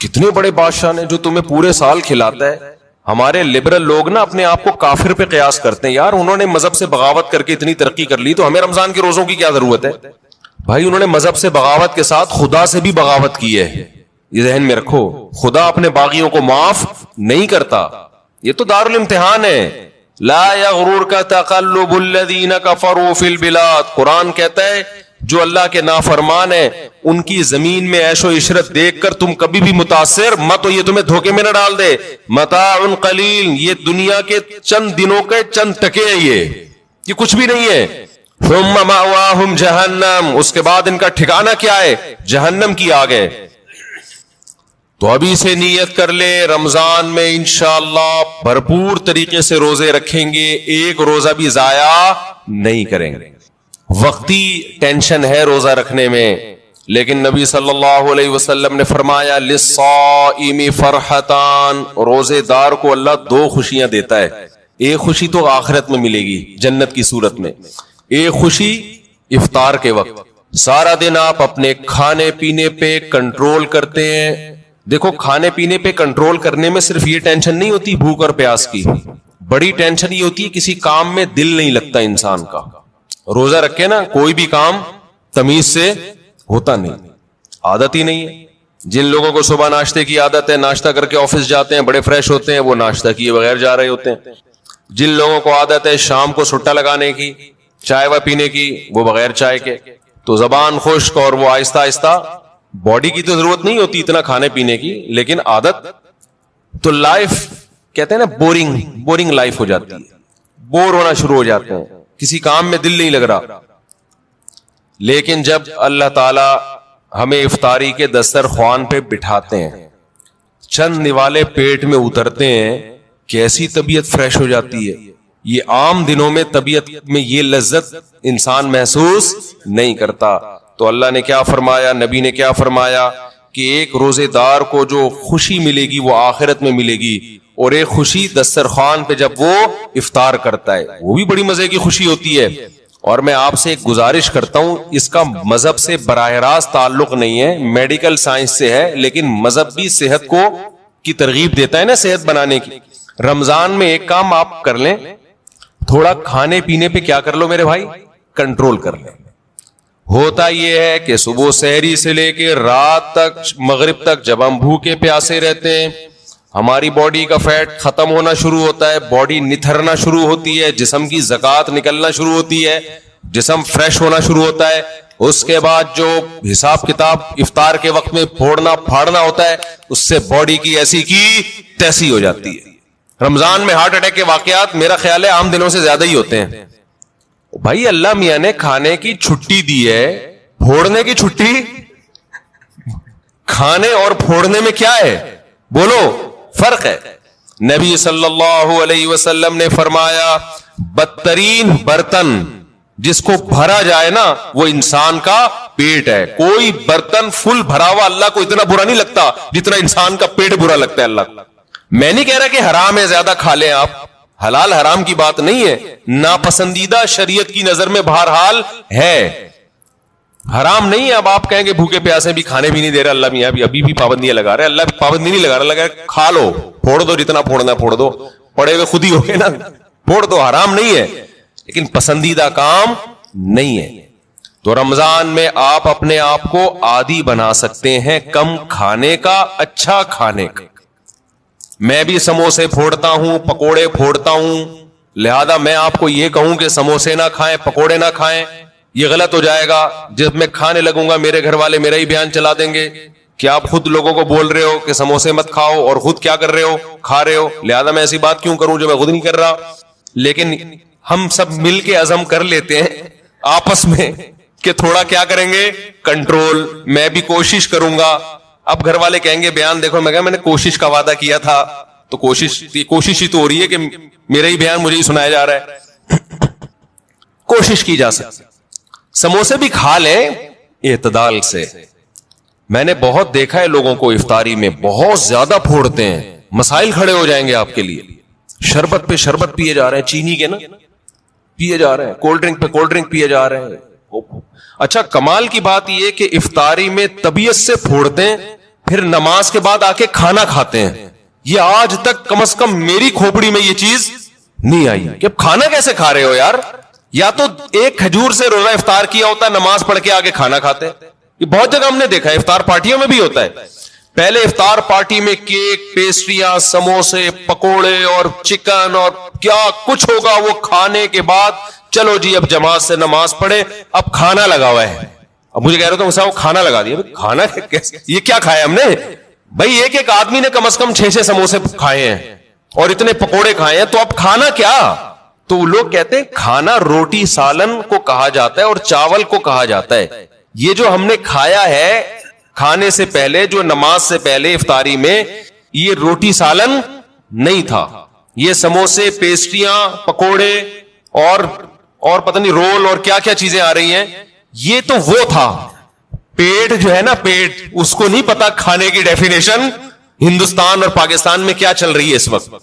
کتنے بڑے بادشاہ نے جو تمہیں پورے سال کھلاتا ہے. ہمارے لبرل لوگ نا اپنے آپ کو کافر پہ قیاس کرتے ہیں. یار انہوں نے مذہب سے بغاوت کر کے اتنی ترقی کر لی تو ہمیں رمضان کے روزوں کی کیا ضرورت ہے؟ بھائی انہوں نے مذہب سے بغاوت کے ساتھ خدا سے بھی بغاوت کی ہے. یہ ذہن میں رکھو. خدا اپنے باغیوں کو معاف نہیں کرتا. یہ تو دارالامتحان ہے. لا یغررک تقلب الذین کفروا فی البلاد. قرآن کہتا ہے جو اللہ کے نافرمان ہیں ان کی زمین میں عیش و عشرت دیکھ کر تم کبھی بھی متاثر مت ہو, یہ تمہیں دھوکے میں نہ ڈال دے. متاع قلیل, یہ دنیا کے چند دنوں کے چند ٹکے ہیں, یہ کچھ بھی نہیں ہے. ثم مأواہم جہنم, اس کے بعد ان کا ٹھکانہ کیا ہے؟ جہنم کی آگ ہے. تو ابھی سے نیت کر لے رمضان میں انشاءاللہ بھرپور طریقے سے روزے رکھیں گے, ایک روزہ بھی ضائع نہیں کریں گے. وقتی ٹینشن ہے روزہ رکھنے میں, لیکن نبی صلی اللہ علیہ وسلم نے فرمایا للصائم فرحتان, روزے دار کو اللہ دو خوشیاں دیتا ہے. ایک خوشی تو آخرت میں ملے گی جنت کی صورت میں, ایک خوشی افطار کے وقت. سارا دن آپ اپنے کھانے پینے پہ کنٹرول کرتے ہیں. دیکھو کھانے پینے پہ کنٹرول کرنے میں صرف یہ ٹینشن نہیں ہوتی بھوک اور پیاس کی, بڑی ٹینشن یہ ہوتی ہے کسی کام میں دل نہیں لگتا انسان کا. روزہ رکھے نا کوئی بھی کام تمیز سے ہوتا نہیں, عادت ہی نہیں ہے. جن لوگوں کو صبح ناشتے کی عادت ہے, ناشتہ کر کے آفس جاتے ہیں, بڑے فریش ہوتے ہیں, وہ ناشتہ کیے بغیر جا رہے ہوتے ہیں. جن لوگوں کو عادت ہے شام کو سٹا لگانے کی, چائے و پینے کی, وہ بغیر چائے کے. تو زبان خشک اور وہ آہستہ آہستہ, باڈی کی تو ضرورت نہیں ہوتی اتنا کھانے پینے کی, لیکن عادت. تو لائف کہتے ہیں نا بورنگ لائف ہو جاتی ہے, بور ہونا شروع ہو جاتے ہیں, کسی کام میں دل نہیں لگ رہا. لیکن جب اللہ تعالی ہمیں افطاری کے دسترخوان پہ بٹھاتے ہیں, چند نوالے پیٹ میں اترتے ہیں, کیسی طبیعت فریش ہو جاتی ہے. یہ عام دنوں میں طبیعت میں یہ لذت انسان محسوس نہیں کرتا. تو اللہ نے کیا فرمایا, نبی نے کیا فرمایا کہ ایک روزے دار کو جو خوشی ملے گی وہ آخرت میں ملے گی, اور ایک خوشی دسترخوان پہ جب وہ افطار کرتا ہے وہ بھی بڑی مزے کی خوشی ہوتی ہے. اور میں آپ سے ایک گزارش کرتا ہوں, اس کا مذہب سے براہ راست تعلق نہیں ہے, میڈیکل سائنس سے ہے, لیکن مذہب بھی صحت کو کی ترغیب دیتا ہے نا صحت بنانے کی. رمضان میں ایک کام آپ کر لیں, تھوڑا کھانے پینے پہ کیا کر لو میرے بھائی, کنٹرول کر لیں. ہوتا یہ ہے کہ صبح سحری سے لے کے رات تک مغرب تک جب ہم بھوکے پیاسے رہتے ہیں, ہماری باڈی کا فیٹ ختم ہونا شروع ہوتا ہے, باڈی نتھرنا شروع ہوتی ہے, جسم کی زکات نکلنا شروع ہوتی ہے, جسم فریش ہونا شروع ہوتا ہے. اس کے بعد جو حساب کتاب افطار کے وقت میں پھوڑنا پھاڑنا ہوتا ہے, اس سے باڈی کی ایسی کی تیسی ہو جاتی ہے. رمضان میں ہارٹ اٹیک کے واقعات میرا خیال ہے عام دنوں سے زیادہ ہی ہوتے ہیں. بھائی اللہ میاں نے کھانے کی چھٹی دی ہے, پھوڑنے کی چھٹی, کھانے اور پھوڑنے میں کیا ہے بولو, فرق ہے. نبی صلی اللہ علیہ وسلم نے فرمایا بدترین برتن جس کو بھرا جائے نا وہ انسان کا پیٹ ہے. کوئی برتن فل بھرا ہوا اللہ کو اتنا برا نہیں لگتا جتنا انسان کا پیٹ برا لگتا ہے اللہ کو. میں نہیں کہہ رہا کہ حرام ہے زیادہ کھا لیں آپ, حلال حرام کی بات نہیں ہے, ناپسندیدہ شریعت کی نظر میں بہرحال ہے, حرام نہیں ہے. اب آپ کہیں گے بھوکے پیاسے بھی کھانے بھی نہیں دے رہا اللہ میاں, ابھی بھی پابندیاں لگا رہے, اللہ بھی پابندی نہیں لگا رہا, لگا کھا لو, پھوڑ دو, جتنا پھوڑنا پھوڑ دو, پڑے ہوئے خود ہی ہو گئے نا, پھوڑ دو, حرام نہیں ہے لیکن پسندیدہ کام نہیں ہے. تو رمضان میں آپ اپنے آپ کو عادی بنا سکتے ہیں کم کھانے کا, اچھا کھانے کا. میں بھی سموسے پھوڑتا ہوں, پکوڑے پھوڑتا ہوں, لہذا میں آپ کو یہ کہوں کہ سموسے نہ کھائیں, پکوڑے نہ کھائیں, یہ غلط ہو جائے گا. جب میں کھانے لگوں گا میرے گھر والے میرا ہی بیان چلا دیں گے کہ آپ خود لوگوں کو بول رہے ہو کہ سموسے مت کھاؤ اور خود کیا کر رہے ہو, کھا رہے ہو. لہذا میں ایسی بات کیوں کروں جو میں خود نہیں کر رہا. لیکن ہم سب مل کے عزم کر لیتے ہیں آپس میں کہ تھوڑا کیا کریں گے, کنٹرول. میں بھی کوشش کروں گا. اب گھر والے کہیں گے بیان دیکھو, میں کہا میں نے کوشش کا وعدہ کیا تھا, تو کوشش ہی تو ہو رہی ہے کہ میرا ہی بیان مجھے ہی سنایا جا رہا ہے. کوشش کی جا سکتی. سموسے بھی کھا لیں اعتدال سے. میں نے بہت دیکھا ہے لوگوں کو افطاری میں بہت زیادہ پھوڑتے ہیں, مسائل کھڑے ہو جائیں گے آپ کے لیے. شربت پہ شربت پیے جا رہے ہیں, چینی کے نا پیے جا رہے ہیں, کولڈ ڈرنک پہ کولڈ ڈرنک پیے جا رہے ہیں. اچھا کمال کی بات یہ کہ افطاری میں طبیعت سے پھوڑتے ہیں, پھر نماز کے بعد آ کے کھانا کھاتے ہیں. یہ آج تک کم از کم میری کھوپڑی میں یہ چیز نہیں آئی کہ اب کھانا کیسے کھا رہے ہو یار. یا تو ایک کھجور سے روزہ افطار کیا ہوتا, نماز پڑھ کے آگے کھانا کھاتے. یہ بہت جگہ ہم نے دیکھا ہے, افطار پارٹیوں میں بھی ہوتا ہے. پہلے افطار پارٹی میں کیک, پیسٹریاں, سموسے, پکوڑے اور چکن اور کیا کچھ ہوگا, وہ کھانے کے بعد چلو جی اب جماعت سے نماز پڑھے, اب کھانا لگا ہوا ہے. اب مجھے کہہ رہے تھے کھانا لگا دیا. کھانا یہ کیا کھایا ہم نے بھائی؟ ایک آدمی نے کم از کم 6 سموسے کھائے ہیں اور اتنے پکوڑے کھائے ہیں, تو اب کھانا کیا؟ تو لوگ کہتے ہیں کھانا روٹی سالن کو کہا جاتا ہے اور چاول کو کہا جاتا ہے. یہ جو ہم نے کھایا ہے کھانے سے پہلے, جو نماز سے پہلے افطاری میں, یہ روٹی سالن نہیں تھا. یہ سموسے, پیسٹریاں, پکوڑے اور پتہ نہیں رول اور کیا کیا چیزیں آ رہی ہیں, یہ تو وہ تھا. پیٹ جو ہے نا, پیٹ, اس کو نہیں پتا کھانے کی ڈیفینیشن ہندوستان اور پاکستان میں کیا چل رہی ہے اس وقت.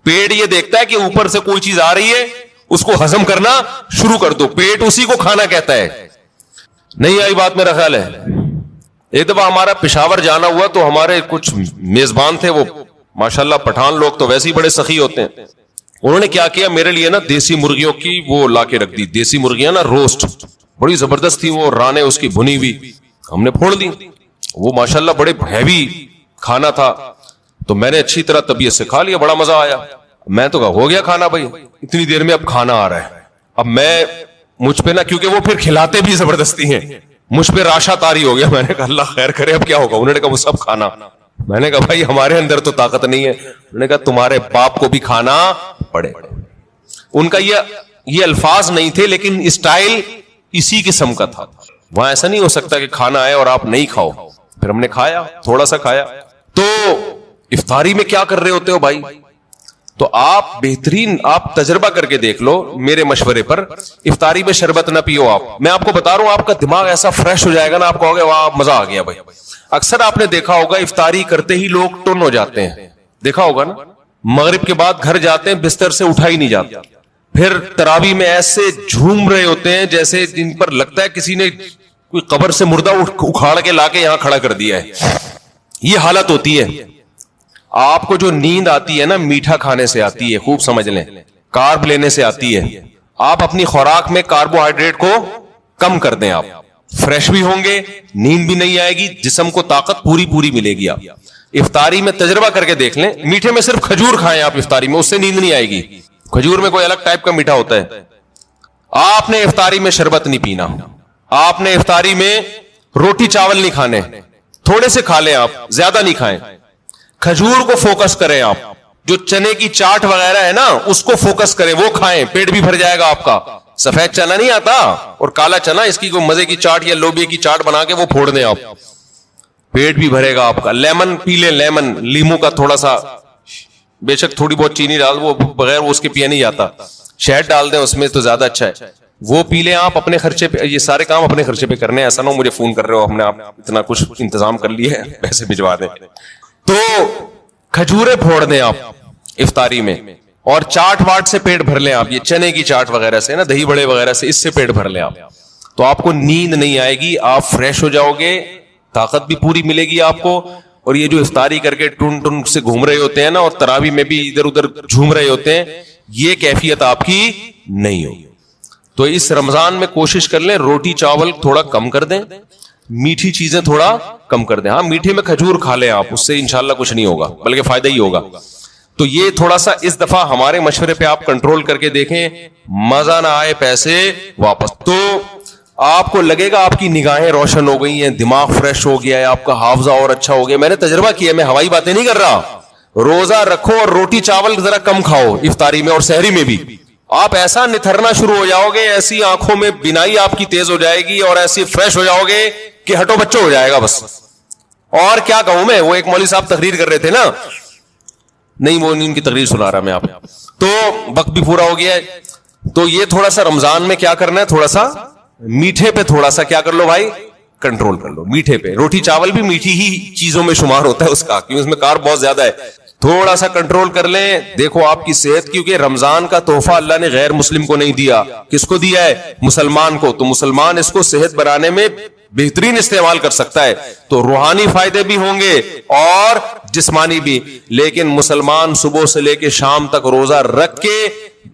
پیٹ یہ دیکھتا ہے کہ اوپر سے کوئی چیز آ رہی ہے, اس کو ہضم کرنا شروع کر دو. پیٹ اسی کو کھانا کہتا ہے. نہیں آئی بات میرا خیال ہے. ایک دفعہ ہمارا پشاور جانا ہوا تو ہمارے کچھ میزبان تھے, وہ ماشاءاللہ پٹھان لوگ تو ویسے ہی بڑے سخی ہوتے ہیں. انہوں نے کیا کیا, میرے لیے نا دیسی مرغیوں کی وہ لا کے رکھ دی. دیسی مرغیاں نا روسٹ, بڑی زبردست تھی وہ, رانے اس کی بھنی ہوئی, ہم نے پھوڑ دی. وہ ماشاءاللہ بڑے ہیوی کھانا تھا, تو میں نے اچھی طرح طبیعت سے کھا لیا, بڑا مزہ آیا. میں تو کہا ہو گیا کھانا بھائی, اتنی دیر میں اب کھانا آ رہا ہے. اب میں مجھ پہ نا, کیونکہ وہ پھر کھلاتے بھی زبردستی ہیں, مجھ پہ راشا تاری ہو گیا. میں نے کہا اللہ خیر کرے اب کیا ہوگا. انہوں نے کہا وہ سب کھانا. میں نے کہا بھائی ہمارے اندر تو طاقت نہیں ہے. انہوں نے کہا تمہارے باپ کو بھی کھانا پڑے. ان کا یہ الفاظ نہیں تھے, لیکن اسٹائل اسی قسم کا تھا. وہاں ایسا نہیں ہو سکتا کہ کھانا آئے اور آپ نہیں کھاؤ. پھر ہم نے کھایا, تھوڑا سا کھایا. تو افطاری میں کیا کر رہے ہوتے ہو بھائی؟ تو آپ بہترین, آپ تجربہ کر کے دیکھ لو میرے مشورے پر. افطاری میں شربت نہ پیو. آپ, میں آپ کو بتا رہا ہوں, آپ کا دماغ ایسا فریش ہو جائے گا نا, آپ کہو گے واہ مزہ آ گیا بھائی. اکثر آپ نے دیکھا ہوگا افطاری کرتے ہی لوگ ٹن ہو جاتے ہیں, دیکھا ہوگا نا. مغرب کے بعد گھر جاتے ہیں, بستر سے اٹھا ہی نہیں جاتا. پھر تراویح میں ایسے جھوم رہے ہوتے ہیں جیسے جن پر لگتا ہے کسی نے کوئی قبر سے مردہ اکھاڑ کے لا کے یہاں کھڑا کر دیا ہے. یہ حالت ہوتی ہے. آپ کو جو نیند آتی ہے نا, میٹھا کھانے سے آتی ہے, خوب سمجھ لیں, کارب لینے سے آتی ہے. آپ اپنی خوراک میں کاربوہائیڈریٹ کو کم کر دیں, آپ فریش بھی ہوں گے, نیند بھی نہیں آئے گی, جسم کو طاقت پوری ملے گی. آپ افطاری میں تجربہ کر کے دیکھ لیں, میٹھے میں صرف کھجور کھائیں آپ افطاری میں, اس سے نیند نہیں آئے گی. کھجور میں کوئی الگ ٹائپ کا میٹھا ہوتا ہے. آپ نے افطاری میں شربت نہیں پینا, آپ نے افطاری میں روٹی چاول نہیں کھانے, تھوڑے سے کھا لیں آپ, زیادہ نہیں کھائیں. کھجور کو فوکس کریں آپ, جو چنے کی چاٹ وغیرہ ہے نا اس کو فوکس کریں, وہ کھائیں, پیٹ بھی بھر جائے گا آپ کا. سفید چنا نہیں آتا اور کالا چنا, اس کی کوئی مزے کی چاٹ یا لوبیا کی چاٹ بنا کے وہ پھوڑ دیں آپ, پیٹ بھی بھرے گا آپ کا. لیمن پی لیں, لیمن, لیمو کا تھوڑا سا, بے شک تھوڑی بہت چینی ڈال, وہ بغیر وہ اس کے پیا نہیں جاتا, شہد ڈال دیں اس میں تو زیادہ اچھا ہے, وہ پی لیں آپ اپنے خرچے پہ. یہ سارے کام اپنے خرچے پہ کرنے ہیں, ایسا نہ ہو مجھے فون کر رہے ہو ہم نے آپ اتنا کچھ انتظام کر لیے ہے پیسے بھجوا دیں. تو کھجورے پھوڑ دیں آپ افطاری میں, اور چاٹ واٹ سے پیٹ بھر لیں آپ, یہ چنے کی چاٹ وغیرہ سے نا, دہی بڑے وغیرہ سے, اس سے پیٹ بھر لیں آپ. تو آپ کو نیند نہیں آئے گی, آپ فریش ہو جاؤ گے, طاقت بھی پوری ملے گی آپ کو. اور یہ جو افطاری کر کے ٹن سے گھوم رہے ہوتے ہیں نا, اور تراویح میں بھی ادھر ادھر جھوم رہے ہوتے ہیں, یہ کیفیت آپ کی نہیں ہوگی. تو اس رمضان میں کوشش کر لیں روٹی چاول تھوڑا کم کر دیں, میٹھی چیزیں تھوڑا کم کر دیں. ہاں میٹھے میں کھجور کھا لیں آپ, اس سے انشاءاللہ کچھ نہیں ہوگا بلکہ فائدہ ہی ہوگا. تو یہ تھوڑا سا اس دفعہ ہمارے مشورے پہ آپ کنٹرول کر کے دیکھیں, مزہ نہ آئے پیسے واپس. تو آپ کو لگے گا آپ کی نگاہیں روشن ہو گئی ہیں, دماغ فریش ہو گیا ہے, آپ کا حافظہ اور اچھا ہو گیا. میں نے تجربہ کیا, میں ہوائی باتیں نہیں کر رہا. روزہ رکھو اور روٹی چاول ذرا کم کھاؤ افطاری میں اور سحری میں بھی, آپ ایسا نتھرنا شروع ہو جاؤ گے, ایسی آنکھوں میں بینائی آپ کی تیز ہو جائے گی اور ایسی فریش ہو جاؤ گے کہ ہٹو بچوں ہو جائے گا بس. اور کیا کہوں میں, وہ ایک مولوی صاحب تقریر کر رہے تھے نا, نہیں وہ ان کی تقریر سنا رہا میں آپ, تو وقت بھی پورا ہو گیا ہے. تو یہ تھوڑا سا رمضان میں کیا کرنا ہے, تھوڑا سا میٹھے پہ تھوڑا سا کیا کر لو بھائی, کنٹرول کر لو. میٹھے پہ, روٹی چاول بھی میٹھی ہی چیزوں میں شمار ہوتا ہے اس کا, کیونکہ اس میں کارب بہت زیادہ ہے. تھوڑا سا کنٹرول کر لیں. دیکھو آپ کی صحت, کیونکہ رمضان کا تحفہ اللہ نے غیر مسلم کو نہیں دیا, کس کو دیا ہے, مسلمان کو. تو مسلمان اس کو صحت بنانے میں بہترین استعمال کر سکتا ہے, تو روحانی فائدے بھی ہوں گے اور جسمانی بھی. لیکن مسلمان صبح سے لے کے شام تک روزہ رکھ کے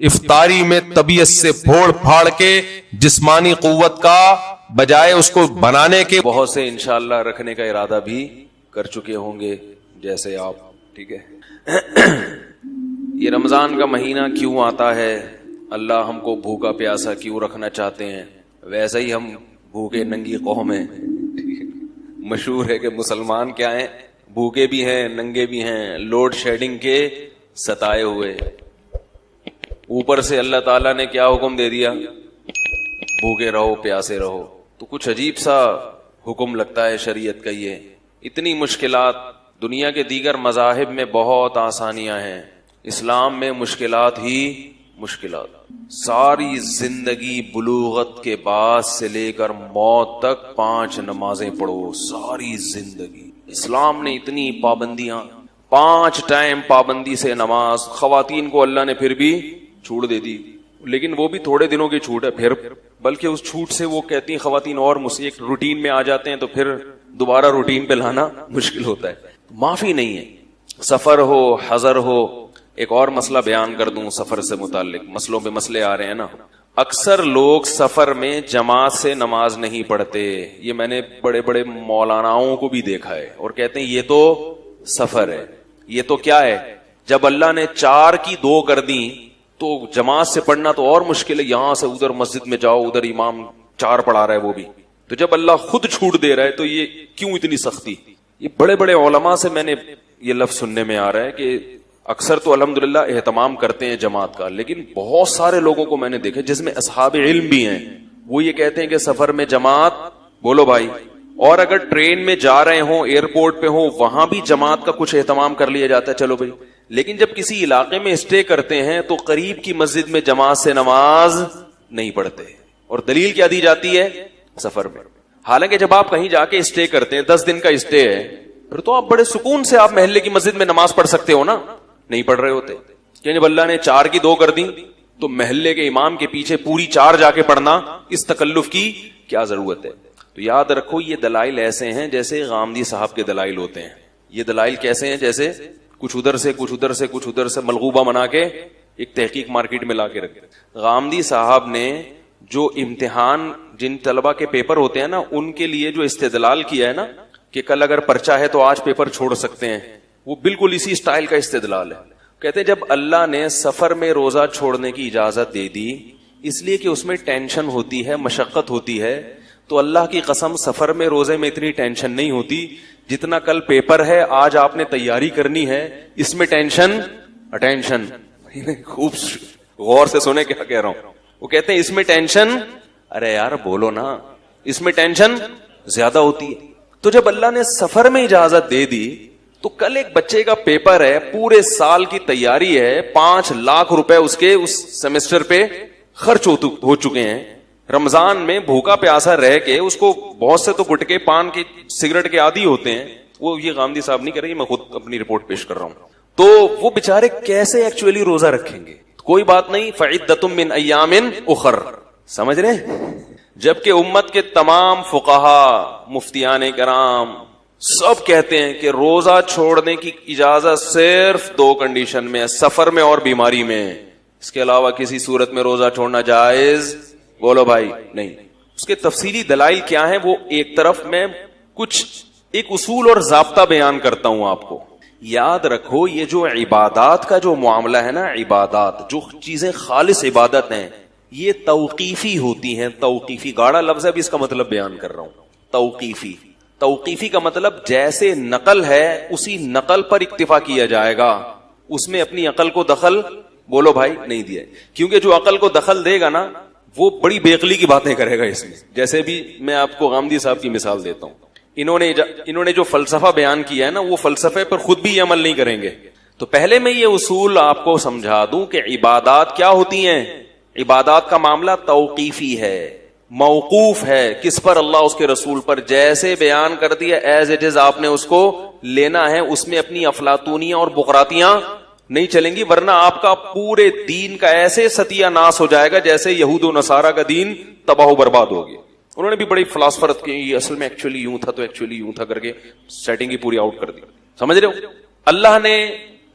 افطاری میں طبیعت سے پھوڑ پھاڑ کے جسمانی قوت کا بجائے اس کو بنانے کے بہت سے انشاءاللہ رکھنے کا ارادہ بھی کر چکے ہوں گے جیسے آپ. ٹھیک ہے, یہ رمضان کا مہینہ کیوں آتا ہے, اللہ ہم کو بھوکا پیاسا کیوں رکھنا چاہتے ہیں. ویسے ہی ہم بھوکے ننگی قوم ہیں. مشہور ہے کہ مسلمان کیا ہیں, بھوکے بھی ہیں ننگے بھی ہیں, لوڈ شیڈنگ کے ستائے ہوئے. اوپر سے اللہ تعالیٰ نے کیا حکم دے دیا, بھوکے رہو پیاسے رہو. تو کچھ عجیب سا حکم لگتا ہے شریعت کا یہ. اتنی مشکلات, دنیا کے دیگر مذاہب میں بہت آسانیاں ہیں, اسلام میں مشکلات ہی مشکلات. ساری زندگی بلوغت کے بعد سے لے کر موت تک 5 نمازیں پڑھو, ساری زندگی. اسلام نے اتنی پابندیاں, 5 ٹائم پابندی سے نماز. خواتین کو اللہ نے پھر بھی چھوٹ دے دی, لیکن وہ بھی تھوڑے دنوں کی چھوٹ ہے پھر, بلکہ اس چھوٹ سے وہ کہتی ہیں خواتین اور ایک روٹین میں آ جاتے ہیں, تو پھر دوبارہ روٹین پہ لانا مشکل ہوتا ہے. معافی نہیں ہے, سفر ہو حضر ہو. ایک اور مسئلہ بیان کر دوں سفر سے متعلق, مسئلوں پہ مسئلے آ رہے ہیں نا. اکثر لوگ سفر میں جماعت سے نماز نہیں پڑھتے. یہ میں نے بڑے بڑے مولاناؤں کو بھی دیکھا ہے, اور کہتے ہیں یہ تو سفر ہے. یہ تو کیا ہے, جب اللہ نے 4 کی 2 کر دی تو جماعت سے پڑھنا تو اور مشکل ہے. یہاں سے ادھر مسجد میں جاؤ, ادھر امام 4 پڑھا رہا ہے وہ بھی. تو جب اللہ خود چھوٹ دے رہا ہے تو یہ کیوں اتنی سختی. یہ بڑے بڑے علماء سے میں نے یہ لفظ سننے میں آ رہا ہے کہ اکثر تو الحمدللہ اہتمام کرتے ہیں جماعت کا, لیکن بہت سارے لوگوں کو میں نے دیکھا جس میں اصحاب علم بھی ہیں, وہ یہ کہتے ہیں کہ سفر میں جماعت بولو بھائی. اور اگر ٹرین میں جا رہے ہوں, ایئرپورٹ پہ ہوں, وہاں بھی جماعت کا کچھ اہتمام کر لیا جاتا ہے, چلو بھائی. لیکن جب کسی علاقے میں اسٹے کرتے ہیں تو قریب کی مسجد میں جماعت سے نماز نہیں پڑھتے. اور دلیل کیا دی جاتی ہے, سفر میں. حالانکہ جب آپ کہیں جا کے اسٹے کرتے ہیں, 10 دن کا اسٹے ہے, پھر تو آپ بڑے سکون سے آپ محلے کی مسجد میں نماز پڑھ سکتے ہو نا. نہیں پڑھ رہے ہوتے, کہ جب اللہ نے 4 کی 2 کر دی تو محلے کے امام کے پیچھے پوری 4 جا کے پڑھنا, اس تکلف کی کیا ضرورت ہے. تو یاد رکھو یہ دلائل ایسے ہیں جیسے غامدی صاحب کے دلائل ہوتے ہیں. یہ دلائل کیسے ہیں, جیسے کچھ ادھر سے کچھ ادھر سے کچھ ادھر سے ملغوبہ بنا کے ایک تحقیق مارکیٹ میں لا کے رکھے. غامدی صاحب نے جو امتحان, جن طلبہ کے پیپر ہوتے ہیں نا, ان کے لیے جو استدلال کیا ہے نا کہ کل اگر پرچہ ہے تو آج پیپر چھوڑ سکتے ہیں, وہ بالکل اسی سٹائل کا استدلال ہے. کہتے ہیں جب اللہ نے سفر میں روزہ چھوڑنے کی اجازت دے دی اس لیے کہ اس میں ٹینشن ہوتی ہے, مشقت ہوتی ہے, تو اللہ کی قسم سفر میں روزے میں اتنی ٹینشن نہیں ہوتی جتنا کل پیپر ہے, آج آپ نے تیاری کرنی ہے, اس میں ٹینشن اٹینشن. خوب غور سے سنے کیا کہہ رہا ہوں. وہ کہتے ہیں اس میں ٹینشن, ارے یار بولو نا, اس میں ٹینشن زیادہ ہوتی ہے. تو جب اللہ نے سفر میں اجازت دے دی تو کل ایک بچے کا پیپر ہے, پورے سال کی تیاری ہے, 5 لاکھ روپے اس کے اس سیمسٹر پہ خرچ ہو چکے ہیں. رمضان میں بھوکا پیاسا رہ کے اس کو بہت سے تو گٹکے پان کے سگریٹ کے عادی ہوتے ہیں. وہ یہ غامدی صاحب نہیں کر رہی, میں خود اپنی رپورٹ پیش کر رہا ہوں. تو وہ بےچارے کیسے ایکچولی روزہ رکھیں گے. کوئی بات نہیں, فعدۃ من ایام اخر, سمجھ رہے. جبکہ امت کے تمام فقہا, مفتیان کرام سب کہتے ہیں کہ روزہ چھوڑنے کی اجازت صرف 2 کنڈیشن میں ہے, سفر میں اور بیماری میں. اس کے علاوہ کسی صورت میں روزہ چھوڑنا جائز بولو بھائی نہیں. اس کے تفصیلی دلائل کیا ہیں وہ ایک طرف میں کچھ ایک اصول اور ضابطہ بیان کرتا ہوں آپ کو. یاد رکھو یہ جو عبادات کا جو معاملہ ہے نا، عبادات جو چیزیں خالص عبادت ہیں یہ توقیفی ہوتی ہیں. توقیفی گاڑا لفظ ہے، اب اس کا مطلب بیان کر رہا ہوں. توقیفی، توقیفی کا مطلب جیسے نقل ہے اسی نقل پر اکتفا کیا جائے گا، اس میں اپنی عقل کو دخل بولو بھائی نہیں دیا. کیونکہ جو عقل کو دخل دے گا نا وہ بڑی بیقلی کی باتیں کرے گا اس میں. جیسے بھی میں آپ کو غامدی صاحب کی مثال دیتا ہوں، انہوں نے جو فلسفہ بیان کیا ہے نا وہ فلسفے پر خود بھی عمل نہیں کریں گے. تو پہلے میں یہ اصول آپ کو سمجھا دوں کہ عبادات کیا ہوتی ہیں. عبادات کا معاملہ توقیفی ہے، موقوف ہے. کس پر؟ اللہ اس کے رسول پر. جیسے بیان کر دیا ایز اٹ از آپ نے اس کو لینا ہے، اس میں اپنی افلاطونیاں اور بقراتیاں نہیں چلیں گی، ورنہ آپ کا پورے دین کا ایسے ستیہ ناس ہو جائے گا جیسے یہود و نصارہ کا دین تباہ و برباد ہو گیا. انہوں نے بھی بڑی فلاسفرت کی، یہ اصل میں ایکچولی یوں تھا تو ایکچولی یوں تھا کر کے سیٹنگ ہی پوری آؤٹ کر دی. سمجھ رہے ہو؟ اللہ نے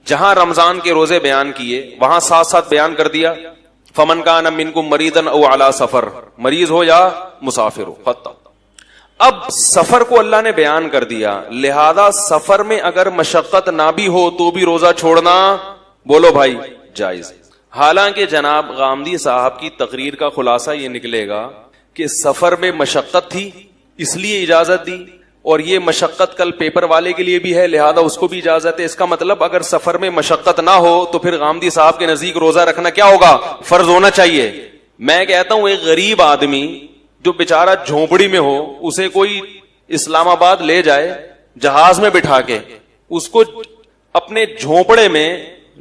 جہاں رمضان کے روزے بیان کیے وہاں ساتھ ساتھ بیان کر دیا فمن کان منکم مریضا او علی سفر، مریض ہو یا مسافر ہو. ختم. اب سفر کو اللہ نے بیان کر دیا، لہذا سفر میں اگر مشقت نہ بھی ہو تو بھی روزہ چھوڑنا بولو بھائی جائز. حالانکہ جناب غامدی صاحب کی تقریر کا خلاصہ یہ نکلے گا کہ سفر میں مشقت تھی اس لیے اجازت دی، اور یہ مشقت کل پیپر والے کے لیے بھی ہے لہذا اس کو بھی اجازت ہے. اس کا مطلب اگر سفر میں مشقت نہ ہو تو پھر غامدی صاحب کے نزدیک روزہ رکھنا کیا ہوگا؟ فرض ہونا چاہیے. میں کہتا ہوں ایک غریب آدمی جو بیچارہ جھونپڑی میں ہو اسے کوئی اسلام آباد لے جائے جہاز میں بٹھا کے، اس کو اپنے جھونپڑے میں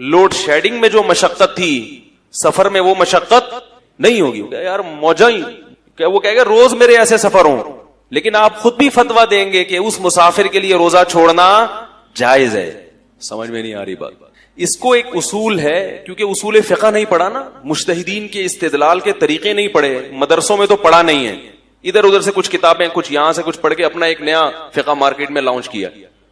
لوڈ شیڈنگ میں جو مشقت تھی سفر میں وہ مشقت نہیں ہوگی. یار موجہ ہی وہ کہے گا روز میرے ایسے سفر ہوں. لیکن آپ خود بھی فتویٰ دیں گے کہ اس مسافر کے لیے روزہ چھوڑنا جائز ہے. سمجھ میں نہیں آ رہی بات؟ اس کو ایک اصول ہے، کیونکہ اصول فقہ نہیں پڑھا نا، مجتہدین کے استدلال کے طریقے نہیں پڑھے، مدرسوں میں تو پڑھا نہیں ہے. ادھر ادھر سے کچھ کتابیں کچھ یہاں سے کچھ پڑھ کے اپنا ایک نیا فقہ مارکیٹ میں لانچ کیا.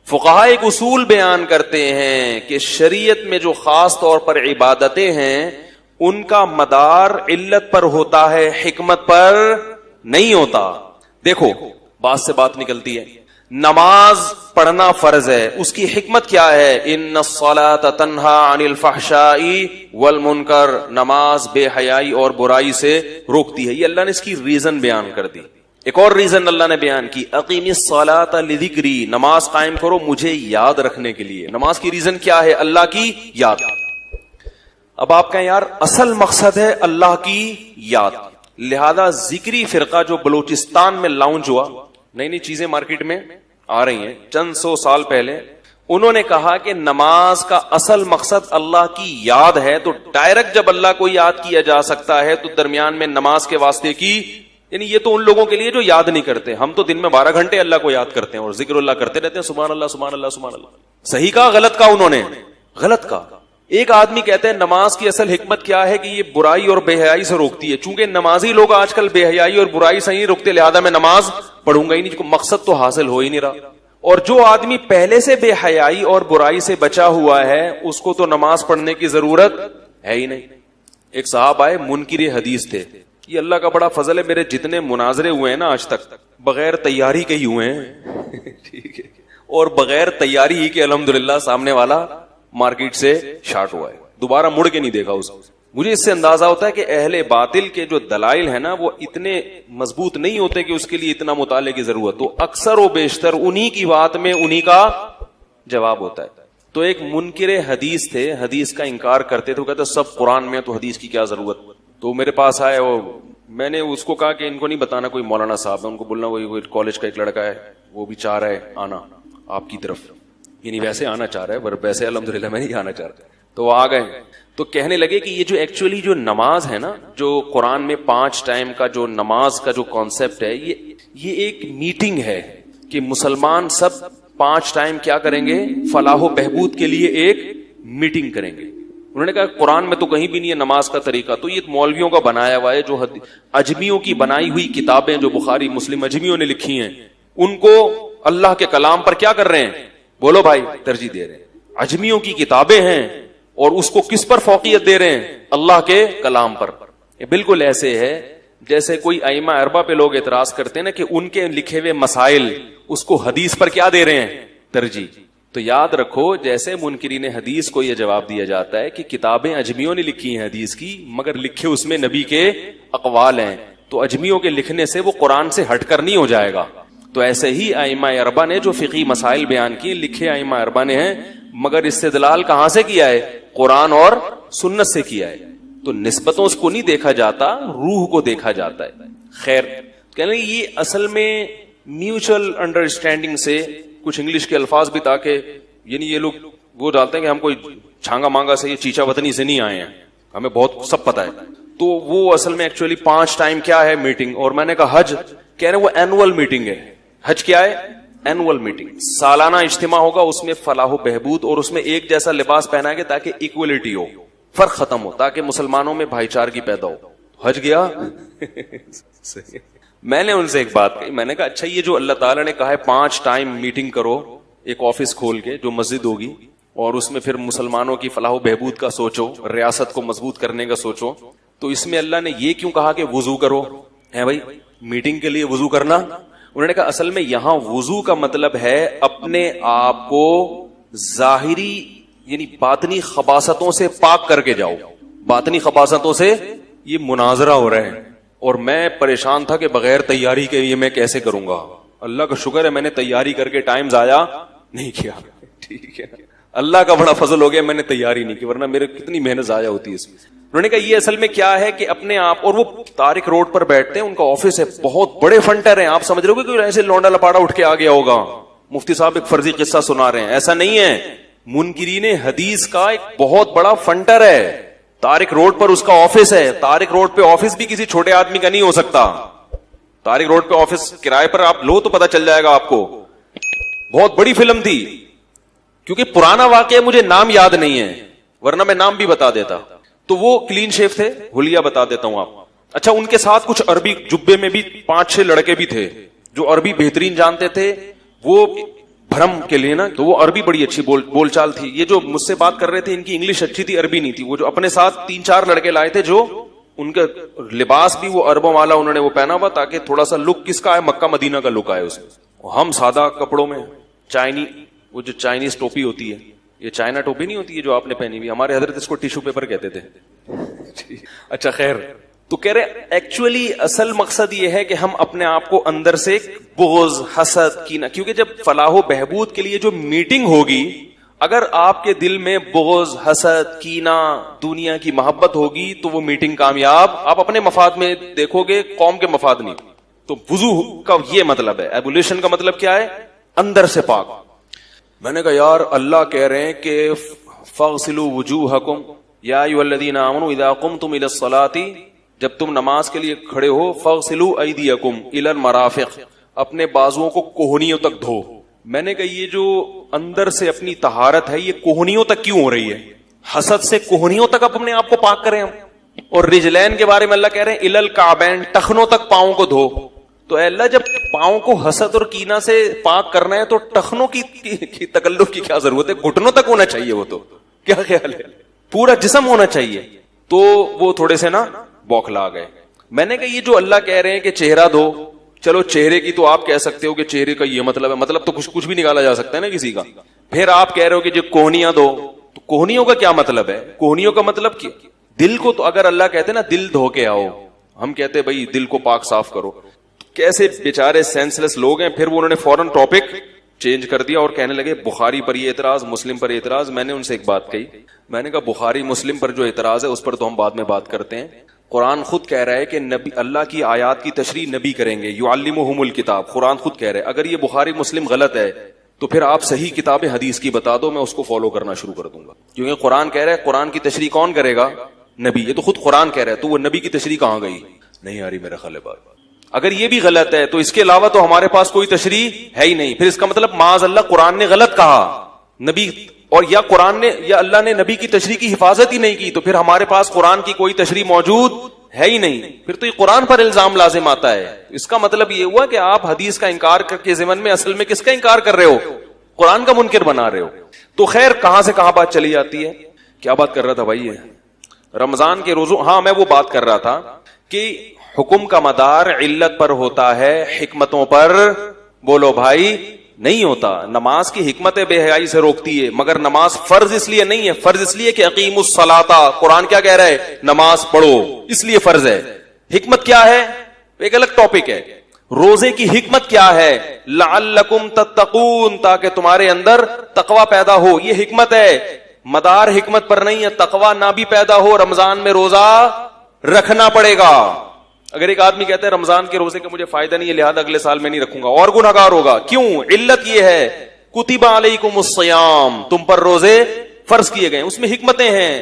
فقہاء ایک اصول بیان کرتے ہیں کہ شریعت میں جو خاص طور پر عبادتیں ہیں ان کا مدار علت پر ہوتا ہے، حکمت پر نہیں ہوتا. دیکھو بات سے بات نکلتی ہے. نماز پڑھنا فرض ہے، اس کی حکمت کیا ہے؟ ان الصلاۃ تنہا عن الفحشاء والمنکر، نماز بے حیائی اور برائی سے روکتی ہے. یہ اللہ نے اس کی ریزن بیان کر دی. ایک اور ریزن اللہ نے بیان کی، اقیم الصلاۃ لذکری، نماز قائم کرو مجھے یاد رکھنے کے لیے. نماز کی ریزن کیا ہے؟ اللہ کی یاد. اب آپ کہیں یار اصل مقصد ہے اللہ کی یاد، لہذا ذکری فرقہ جو بلوچستان میں لانچ ہوا، نئی نئی چیزیں مارکیٹ میں آ رہی ہیں چند سو سال پہلے، انہوں نے کہا کہ نماز کا اصل مقصد اللہ کی یاد ہے. تو ڈائریکٹ جب اللہ کو یاد کیا جا سکتا ہے تو درمیان میں نماز کے واسطے کی، یعنی یہ تو ان لوگوں کے لیے جو یاد نہیں کرتے. ہم تو دن میں 12 گھنٹے اللہ کو یاد کرتے ہیں اور ذکر اللہ کرتے رہتے ہیں، سبحان اللہ سبحان اللہ سبحان اللہ. صحیح کہا غلط کہا انہوں نے؟ غلط کہا. ایک آدمی کہتے ہیں نماز کی اصل حکمت کیا ہے کہ یہ برائی اور بے حیائی سے روکتی ہے. چونکہ نمازی لوگ آج کل بے حیائی اور برائی سے نہیں روکتے لہذا میں نماز پڑھوں گا ہی نہیں، مقصد تو حاصل ہو ہی نہیں رہا. اور جو آدمی پہلے سے بے حیائی اور برائی سے بچا ہوا ہے اس کو تو نماز پڑھنے کی ضرورت ہے ہی نہیں. ایک صاحب آئے منکر حدیث تھے. یہ اللہ کا بڑا فضل ہے، میرے جتنے مناظرے ہوئے ہیں نا آج تک بغیر تیاری کے ہی ہوئے ہیں ٹھیک ہے، اور بغیر تیاری ہی کے الحمدللہ سامنے والا مارکیٹ سے شارٹ ہوا ہے، دوبارہ مڑ کے نہیں دیکھا اس. مجھے اس سے اندازہ ہوتا ہے کہ اہل باطل کے جو دلائل ہیں نا وہ اتنے مضبوط نہیں ہوتے کہ اس کے لیے اتنا مطالعے کی ضرورت ہو. اکثر و بیشتر انہی کی بات میں انہی کا جواب ہوتا ہے. تو ایک منکر حدیث تھے، حدیث کا انکار کرتے تھے، وہ کہتے سب قرآن میں تو حدیث کی کیا ضرورت. تو میرے پاس آئے، وہ میں نے اس کو کہا کہ ان کو نہیں بتانا کوئی مولانا صاحب ہے، ان کو بولنا وہی کالج کا ایک لڑکا ہے وہ بھی چاہ رہا ہے آنا آپ کی طرف، یعنی ویسے آنا چاہ رہا ہے پر ویسے الحمدللہ میں نہیں آنا چاہ رہا. تو وہ آ گئے تو کہنے لگے کہ یہ جو ایکچولی جو نماز ہے نا، جو قرآن میں 5 ٹائم کا جو نماز کا جو کانسیپٹ ہے، یہ ایک میٹنگ ہے کہ مسلمان سب 5 ٹائم کیا کریں گے؟ فلاح و بہبود کے لیے ایک میٹنگ کریں گے. انہوں نے کہا قرآن میں تو کہیں بھی نہیں ہے نماز کا طریقہ، تو یہ مولویوں کا بنایا ہوا ہے، جو اجمیوں کی بنائی ہوئی کتابیں جو بخاری مسلم اجمیوں نے لکھی ہیں ان کو اللہ کے کلام پر کیا کر رہے ہیں؟ بولو بھائی ترجیح دے رہے ہیں. اجمیوں کی کتابیں ہیں اور اس کو کس پر فوقیت دے رہے ہیں؟ اللہ کے کلام پر. یہ بالکل ایسے ہے جیسے کوئی ائمہ اربع پہ لوگ اعتراض کرتے ہیں نا کہ ان کے لکھے ہوئے مسائل اس کو حدیث پر کیا دے رہے ہیں؟ ترجیح. تو یاد رکھو جیسے منکرین حدیث کو یہ جواب دیا جاتا ہے کہ کتابیں اجمیوں نے لکھی ہیں حدیث کی مگر لکھے اس میں نبی کے اقوال ہیں، تو اجمیوں کے لکھنے سے وہ قرآن سے ہٹ کر نہیں ہو جائے گا. تو ایسے ہی ائمہ اربع نے جو فقہی مسائل بیان کیے لکھے ائمہ اربع نے ہیں مگر استدلال کہاں سے کیا ہے؟ قرآن اور سنت سے کیا ہے. تو نسبتوں کو نہیں دیکھا جاتا، روح کو دیکھا جاتا ہے. خیر کہنے یہ اصل میں میوچل انڈرسٹینڈنگ سے کچھ انگلش کے الفاظ بھی تاکہ یعنی یہ لوگ وہ ڈالتے ہیں کہ ہم کوئی چھانگا مانگا سے یہ چیچا وطنی سے نہیں آئے ہیں، ہمیں بہت سب پتا ہے. تو وہ اصل میں ایکچولی 5 ٹائم کیا ہے میٹنگ، اور میں نے کہا حج کہہ رہے ہیں وہ اینول میٹنگ ہے. حج کیا ہے؟ اینول میٹنگ، سالانہ اجتماع ہوگا، اس میں فلاح و بہبود اور اس میں ایک جیسا لباس پہنائیں گے تاکہ ایکولیٹی ہو، فرق ختم ہو، تاکہ مسلمانوں میں بھائی چارگی پیدا ہو. حج گیا میں نے ان سے ایک بات کہی، میں نے کہا اچھا یہ جو اللہ تعالیٰ نے کہا ہے 5 ٹائم میٹنگ کرو ایک آفس کھول کے جو مسجد ہوگی اور اس میں پھر مسلمانوں کی فلاح و بہبود کا سوچو، ریاست کو مضبوط کرنے کا سوچو، تو اس میں اللہ نے یہ کیوں کہا کہ وضو کرو؟ ہے بھائی میٹنگ کے لیے وضو کرنا؟ انہوں نے کہا اصل میں یہاں وضو کا مطلب ہے اپنے آپ کو ظاہری یعنی باطنی خباثتوں سے پاک کر کے جاؤ. باطنی خباثتوں سے یہ مناظرہ ہو رہا ہے اور میں پریشان تھا کہ بغیر تیاری کے یہ میں کیسے کروں گا. اللہ کا شکر ہے میں نے تیاری کر کے ٹائم ضائع نہیں کیا. ٹھیک ہے اللہ کا بڑا فضل ہو گیا میں نے تیاری نہیں کی ورنہ میرے کتنی محنت ضائع ہوتی ہے اس میں. انہوں نے کہا یہ اصل میں کیا ہے کہ اپنے آپ، اور وہ طارق روڈ پر بیٹھتے ہیں، ان کا آفس ہے، بہت بڑے فنٹر ہیں. آپ سمجھ رہے ہو کہ ایسے لونڈا لپاڑا اٹھ کے آ گیا ہوگا مفتی صاحب ایک فرضی قصہ سنا رہے ہیں، ایسا نہیں ہے. منکرین حدیث کا ایک بہت بڑا فنٹر ہے، طارق روڈ پر اس کا آفس ہے. طارق روڈ پہ آفس بھی کسی چھوٹے آدمی کا نہیں ہو سکتا. طارق روڈ پہ آفس کرائے پر آپ لو تو پتا چل جائے گا آپ کو. بہت بڑی فلم تھی، کیونکہ پرانا واقعہ مجھے نام یاد نہیں ہے ورنہ میں نام بھی بتا دیتا. تو وہ کلین شیف تھے، حلیہ بتا دیتا ہوں آپ. اچھا ان کے ساتھ کچھ عربی جبے میں بھی 5-6 لڑکے بھی تھے جو عربی بہترین جانتے تھے. وہ بھرم کے لیے نا تو وہ عربی بڑی اچھی بول چال تھی. یہ جو مجھ سے بات کر رہے تھے ان کی انگلش اچھی تھی، عربی نہیں تھی. وہ جو اپنے ساتھ 3-4 لڑکے لائے تھے جو ان کا لباس بھی وہ عربوں والا انہوں نے وہ پہنا ہوا تاکہ تھوڑا سا لک کس کا ہے؟ مکہ مدینہ کا لک آئے اس میں. ہم سادہ کپڑوں میں وہ جو چائنیز ٹوپی ہوتی ہے، یہ چائنا ٹوپی نہیں ہوتی ہے جو آپ نے پہنی ہوئی، ہمارے حضرت اس کو ٹیشو پیپر کہتے تھے. اچھا خیر، تو کہہ رہے ایکچولی اصل مقصد یہ ہے کہ ہم اپنے آپ کو اندر سے بغض، حسد، کینہ، کیونکہ جب فلاح و بہبود کے لیے جو میٹنگ ہوگی اگر آپ کے دل میں بغض، حسد، کینہ، دنیا کی محبت ہوگی تو وہ میٹنگ کامیاب آپ اپنے مفاد میں دیکھو گے، قوم کے مفاد نہیں. تو وضو کا یہ مطلب ہے. ایبولیشن کا مطلب کیا ہے؟ اندر سے پاک. میں نے کہا یار اللہ کہہ رہے ہیں کہ فاغسلوا وجوہکم یا ایھا الذین آمنوا اذا قمتم الی الصلاۃ، جب تم نماز کے لیے کھڑے ہو، فاغسلوا ایدیکم الی المرافق، اپنے بازوؤں کو کوہنیوں تک دھو. میں نے کہا یہ جو اندر سے اپنی طہارت ہے یہ کوہنیوں تک کیوں ہو رہی ہے؟ حسد سے کوہنیوں تک اپنے آپ کو پاک کریں ہم. اور رجلین کے بارے میں اللہ کہہ رہے ہیں الی الکعبین، ٹخنوں تک پاؤں کو دھو. تو اے اللہ جب پاؤں کو حسد اور کینہ سے پاک کرنا ہے تو ٹخنوں کی تکلف کی کیا ضرورت ہے؟ گھٹنوں تک ہونا چاہیے. وہ تو کیا خیال ہے؟ پورا جسم ہونا چاہیے. تو وہ تھوڑے سے نا بوکھلا گئے. میں نے کہا یہ جو اللہ کہہ رہے ہیں کہ چہرہ دھو، چلو چہرے کی تو آپ کہہ سکتے ہو کہ چہرے کا یہ مطلب ہے، مطلب تو کچھ بھی نکالا جا سکتا ہے نا کسی کا. پھر آپ کہہ رہے ہو کہ جو کوہنیاں دو، تو کوہنیوں کا کیا مطلب ہے؟ کوہنیوں کا مطلب کیا؟ دل کو تو اگر اللہ کہتے نا دل دھو کے آؤ، ہم کہتے بھائی دل کو پاک صاف کرو. کیسے بیچارے سینسلیس لوگ ہیں. پھر وہ انہوں نے فوراً ٹاپک چینج کر دیا اور کہنے لگے بخاری پر یہ اعتراض، مسلم پر اعتراض. میں نے ان سے ایک بات کہی، میں نے کہا بخاری مسلم پر جو اعتراض ہے اس پر تو ہم بعد میں بات کرتے ہیں. قرآن خود کہہ رہا ہے کہ نبی اللہ کی آیات کی تشریح نبی کریں گے، یعلمہم الکتاب. قرآن خود کہہ رہا ہے. اگر یہ بخاری مسلم غلط ہے تو پھر آپ صحیح کتاب حدیث کی بتا دو، میں اس کو فالو کرنا شروع کر دوں گا. کیونکہ قرآن کہہ رہا ہے قرآن کی تشریح کون کرے گا؟ نبی. یہ تو خود قرآن کہہ رہا ہے، تو وہ نبی کی تشریح کہاں گئی؟ نہیں آ رہی میرا خیال ہے بات. اگر یہ بھی غلط ہے تو اس کے علاوہ تو ہمارے پاس کوئی تشریح ہے ہی نہیں. پھر اس کا مطلب معاذ اللہ قرآن نے غلط کہا نبی، اور یا قرآن نے یا اللہ نے نبی کی تشریح کی حفاظت ہی نہیں کی، تو پھر ہمارے پاس قرآن کی کوئی تشریح موجود ہے ہی نہیں. پھر تو یہ قرآن پر الزام لازم آتا ہے. اس کا مطلب یہ ہوا کہ آپ حدیث کا انکار کر کے ضمن میں اصل میں کس کا انکار کر رہے ہو؟ قرآن کا منکر بنا رہے ہو. تو خیر کہاں سے کہاں بات چلی جاتی ہے. کیا بات کر رہا تھا بھائی؟ رمضان کے روزوں، ہاں میں وہ بات کر رہا تھا کہ حکم کا مدار علت پر ہوتا ہے، حکمتوں پر بولو بھائی نہیں ہوتا. نماز کی حکمت بے حیائی سے روکتی ہے، مگر نماز فرض اس لیے نہیں ہے. فرض اس لیے کہ اقیموا الصلاۃ، قرآن کیا کہہ رہا ہے؟ نماز پڑھو، اس لیے فرض ہے. حکمت کیا ہے؟ ایک الگ ٹاپک ہے. روزے کی حکمت کیا ہے؟ لعلکم تتقون، تاکہ تمہارے اندر تقوی پیدا ہو، یہ حکمت ہے. مدار حکمت پر نہیں ہے. تقوی نہ بھی پیدا ہو، رمضان میں روزہ رکھنا پڑے گا. اگر ایک آدمی کہتا ہے رمضان کے روزے کا مجھے فائدہ نہیں ہے لہذا اگلے سال میں نہیں رکھوں گا، اور گنہگار ہوگا. کیوں؟ علت یہ ہے کتب علیکم الصیام، تم پر روزے فرض کیے گئے. اس میں حکمتیں ہیں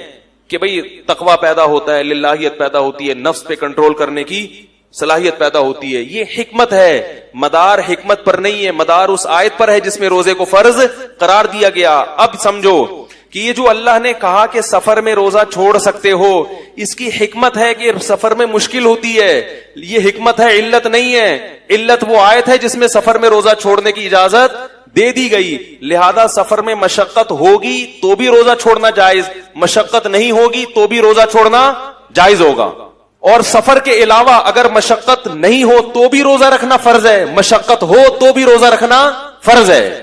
کہ بھئی تقوی پیدا ہوتا ہے، للہیت پیدا ہوتی ہے، نفس پہ کنٹرول کرنے کی صلاحیت پیدا ہوتی ہے. یہ حکمت ہے. مدار حکمت پر نہیں ہے، مدار اس آیت پر ہے جس میں روزے کو فرض قرار دیا گیا. اب سمجھو کہ یہ جو اللہ نے کہا کہ سفر میں روزہ چھوڑ سکتے ہو، اس کی حکمت ہے کہ سفر میں مشکل ہوتی ہے. یہ حکمت ہے، علت نہیں ہے. علت وہ آیت ہے جس میں سفر میں روزہ چھوڑنے کی اجازت دے دی گئی. لہذا سفر میں مشقت ہوگی تو بھی روزہ چھوڑنا جائز، مشقت نہیں ہوگی تو بھی روزہ چھوڑنا جائز ہوگا. اور سفر کے علاوہ اگر مشقت نہیں ہو تو بھی روزہ رکھنا فرض ہے، مشقت ہو تو بھی روزہ رکھنا فرض ہے.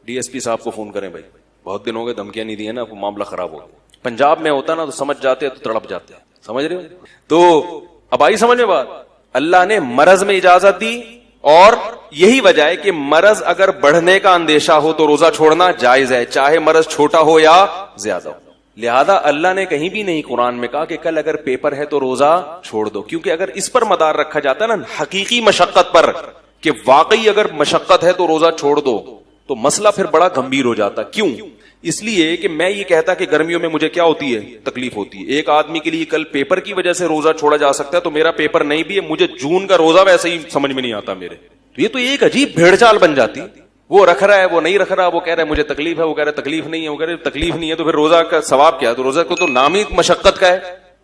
ڈی ایس پی صاحب کو فون کریں بھائی، بہت دن ہو گئے دھمکیاں نہیں دی ہیں نا، معاملہ خراب ہو گیا. پنجاب میں ہوتا نا تو سمجھ جاتے تو تڑپ جاتے. سمجھ رہے ہو؟ تو اب آئی سمجھ میں بات. اللہ نے مرض میں اجازت دی، اور یہی وجہ ہے کہ مرض اگر بڑھنے کا اندیشہ ہو تو روزہ چھوڑنا جائز ہے، چاہے مرض چھوٹا ہو یا زیادہ ہو. لہذا اللہ نے کہیں بھی نہیں قرآن میں کہا کہ کل اگر پیپر ہے تو روزہ چھوڑ دو. کیونکہ اگر اس پر مدار رکھا جاتا نا حقیقی مشقت پر کہ واقعی اگر مشقت ہے تو روزہ چھوڑ دو، تو مسئلہ پھر بڑا گمبھیر ہو جاتا. کیوں؟ اس لیے کہ میں یہ کہتا کہ گرمیوں میں مجھے کیا ہوتی ہے؟ تکلیف ہوتی ہے. ایک آدمی کے لیے کل پیپر کی وجہ سے روزہ چھوڑا جا سکتا ہے، تو میرا پیپر نہیں بھی ہے، مجھے جون کا روزہ ویسے ہی سمجھ میں نہیں آتا میرے. یہ تو ایک عجیب بھیڑ چال بن جاتی. وہ رکھ رہا ہے، وہ نہیں رکھ رہا، وہ کہہ رہا ہے مجھے تکلیف ہے، وہ کہہ رہا ہے تکلیف نہیں ہے، وہ کہہ رہا ہے تکلیف نہیں ہے. تو پھر روزہ کا ثواب کیا ہے؟ تو روزہ کو تو نام ہی مشقت کا ہے.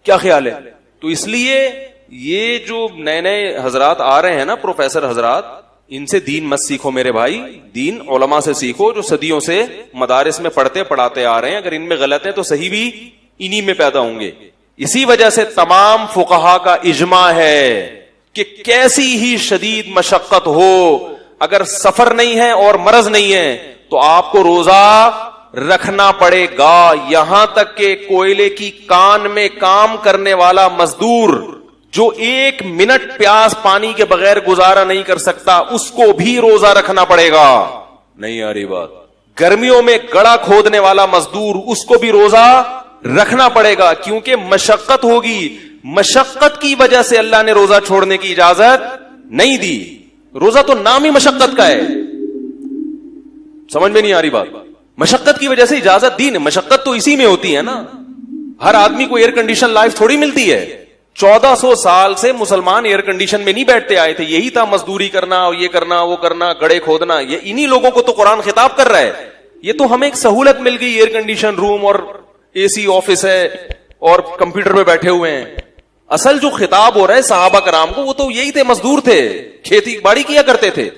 کیا خیال ہے؟ تو اس لیے یہ جو نئے نئے حضرات آ رہے ہیں نا، پروفیسر حضرات، ان سے دین مت سیکھو میرے بھائی. دین علماء سے سیکھو جو صدیوں سے مدارس میں پڑھتے پڑھاتے آ رہے ہیں. اگر ان میں غلط ہے تو صحیح بھی انہی میں پیدا ہوں گے. اسی وجہ سے تمام فقہا کا اجماع ہے کہ کیسی ہی شدید مشقت ہو، اگر سفر نہیں ہے اور مرض نہیں ہے تو آپ کو روزہ رکھنا پڑے گا. یہاں تک کہ کوئلے کی کان میں کام کرنے والا مزدور جو 1 منٹ پیاس پانی کے بغیر گزارا نہیں کر سکتا، اس کو بھی روزہ رکھنا پڑے گا. نہیں آ رہی بات؟ گرمیوں میں گڑا کھودنے والا مزدور، اس کو بھی روزہ رکھنا پڑے گا، کیونکہ مشقت ہوگی. مشقت کی وجہ سے اللہ نے روزہ چھوڑنے کی اجازت نہیں دی. روزہ تو نام ہی مشقت کا ہے. سمجھ میں نہیں آ رہی بات؟ مشقت کی وجہ سے اجازت دی. مشقت تو اسی میں ہوتی ہے نا. ہر آدمی کو ایئر کنڈیشن لائف تھوڑی ملتی ہے. 1400 سال سے مسلمان ایئر کنڈیشن میں نہیں بیٹھتے آئے تھے. یہی تھا مزدوری کرنا، یہ کرنا، وہ کرنا، گڑے کھودنا. یہ انہی لوگوں کو تو قرآن خطاب کر رہا ہے. یہ تو ہمیں ایک سہولت مل گئی، ایئر کنڈیشن روم اور اے سی آفس ہے اور کمپیوٹر پہ بیٹھے ہوئے ہیں. اصل جو خطاب ہو رہا ہے صحابہ کرام کو، وہ تو یہی تھے، مزدور تھے، کھیتی باڑی کیا کرتے تھے.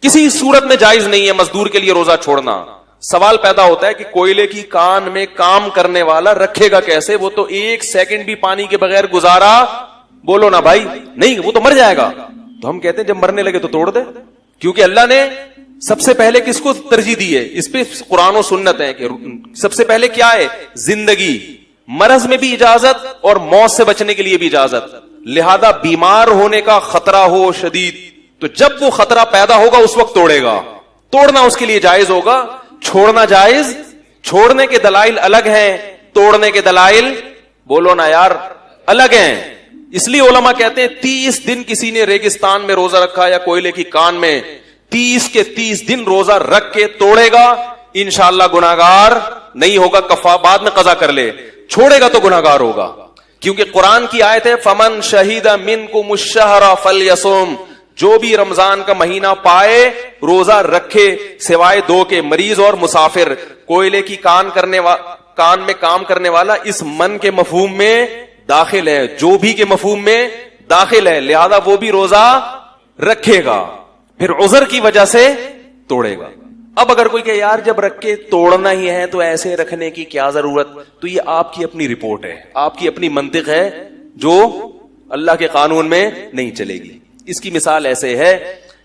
کسی صورت میں جائز نہیں ہے مزدور کے لیے روزہ چھوڑنا. سوال پیدا ہوتا ہے کہ کوئلے کی کان میں کام کرنے والا رکھے گا کیسے؟ وہ تو 1 سیکنڈ بھی پانی کے بغیر گزارا، بولو نا بھائی، نہیں، وہ تو مر جائے گا. تو ہم کہتے ہیں جب مرنے لگے تو توڑ دے. کیونکہ اللہ نے سب سے پہلے کس کو ترجیح دی ہے؟ اس پہ قرآن و سنت ہے کہ سب سے پہلے کیا ہے؟ زندگی. مرض میں بھی اجازت اور موت سے بچنے کے لیے بھی اجازت. لہذا بیمار ہونے کا خطرہ ہو شدید، تو جب وہ خطرہ پیدا ہوگا اس وقت توڑے گا. توڑنا اس کے لیے جائز ہوگا، چھوڑنا جائز. چھوڑنے کے دلائل الگ ہیں، توڑنے کے دلائل بولو نا یار الگ ہیں. اس لیے علماء کہتے ہیں 30 دن کسی نے ریگستان میں روزہ رکھا یا کوئلے کی کان میں، 30 کے 30 دن روزہ رکھ کے توڑے گا، انشاءاللہ گناہگار نہیں ہوگا. کفا بعد میں قضا کر لے، چھوڑے گا تو گناہگار ہوگا. کیونکہ قرآن کی آیت ہے فمن شہید منکم الشہر فلیصم، جو بھی رمضان کا مہینہ پائے روزہ رکھے، سوائے 2 کے، مریض اور مسافر. کوئلے کی کان میں کام کرنے والا اس من کے مفہوم میں داخل ہے، جو بھی کے مفہوم میں داخل ہے. لہذا وہ بھی روزہ رکھے گا، پھر عذر کی وجہ سے توڑے گا. اب اگر کوئی کہ یار جب رکھ کے توڑنا ہی ہے تو ایسے رکھنے کی کیا ضرورت، تو یہ آپ کی اپنی رپورٹ ہے، آپ کی اپنی منطق ہے جو اللہ کے قانون میں نہیں چلے گی. اس کی مثال ایسے ہے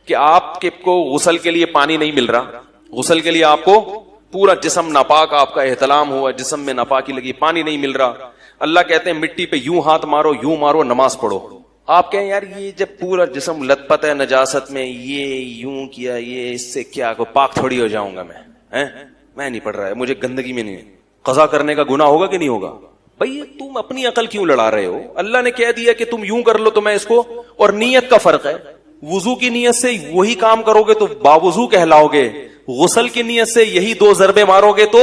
کہ آپ کو غسل کے لیے پانی نہیں مل رہا, غسل کے لیے آپ کو پورا جسم ناپاک, آپ کا احتلام ہوا, جسم میں ناپاکی لگی, پانی نہیں مل رہا. اللہ کہتے ہیں مٹی پہ یوں ہاتھ مارو, یوں مارو, نماز پڑھو. آپ کہیں یار یہ جب پورا جسم لت پت ہے نجاست میں, یہ یوں کیا, یہ اس سے کیا پاک تھوڑی ہو جاؤں گا میں نہیں پڑھ رہا ہے, مجھے گندگی میں نہیں, قضا کرنے کا گناہ ہوگا کہ نہیں ہوگا؟ بھائی تم اپنی عقل کیوں لڑا رہے ہو؟ اللہ نے کہہ دیا کہ تم یوں کر لو تو میں اس کو, اور نیت کا فرق ہے. وضو کی نیت سے وہی کام کرو گے تو باوضو کہلاؤ گے, غسل کی نیت سے یہی 2 ضربے مارو گے تو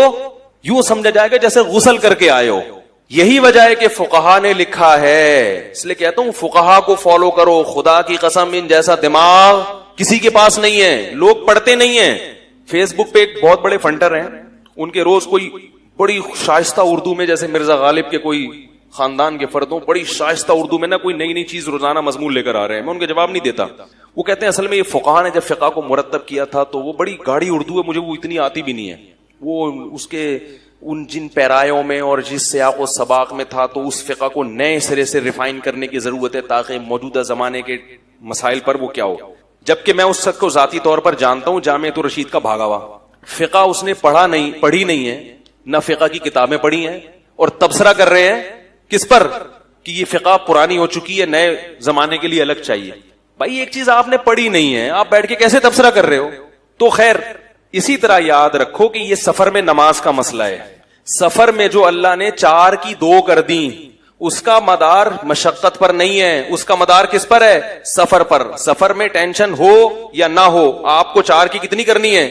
یوں سمجھا جائے گا جیسے غسل کر کے آئے ہو. یہی وجہ ہے کہ فقہا نے لکھا ہے, اس لیے کہتا ہوں فقہا کو فالو کرو. خدا کی قسم ان جیسا دماغ کسی کے پاس نہیں ہے, لوگ پڑھتے نہیں ہیں. فیس بک پہ ایک بہت بڑے فنٹر ہیں, ان کے روز کوئی بڑی شائستہ اردو میں, جیسے مرزا غالب کے کوئی خاندان کے فردوں, بڑی شائستہ اردو میں نا کوئی نئی نئی چیز روزانہ مضمون لے کر آ رہے ہیں. میں ان کے جواب نہیں دیتا. وہ کہتے ہیں اصل میں یہ فقہا نے جب فقہ کو مرتب کیا تھا تو وہ بڑی گاڑی اردو ہے, مجھے وہ اتنی آتی بھی نہیں ہے. وہ اس کے ان جن پیرایوں میں اور جس سیاق و سباق میں تھا, تو اس فقہ کو نئے سرے سے ریفائن کرنے کی ضرورت ہے تاکہ موجودہ زمانے کے مسائل پر وہ کیا ہو. جبکہ میں اس شخص کو ذاتی طور پر جانتا ہوں, جامعۃ الرشید کا بھاگا ہوا. فقہ اس نے پڑھی نہیں ہے, نہ فقہ کی کتابیں پڑھی ہیں, اور تبصرہ کر رہے ہیں کس پر کہ یہ فقہ پرانی ہو چکی ہے, نئے زمانے کے لیے الگ چاہیے. بھائی ایک چیز آپ نے پڑھی نہیں ہے, آپ بیٹھ کے کیسے تبصرہ کر رہے ہو؟ تو خیر اسی طرح یاد رکھو کہ یہ سفر میں نماز کا مسئلہ ہے. سفر میں جو اللہ نے 4 کی 2 کر دی, اس کا مدار مشقت پر نہیں ہے, اس کا مدار کس پر ہے؟ سفر پر. سفر میں ٹینشن ہو یا نہ ہو, آپ کو 4 کی کتنی کرنی ہے؟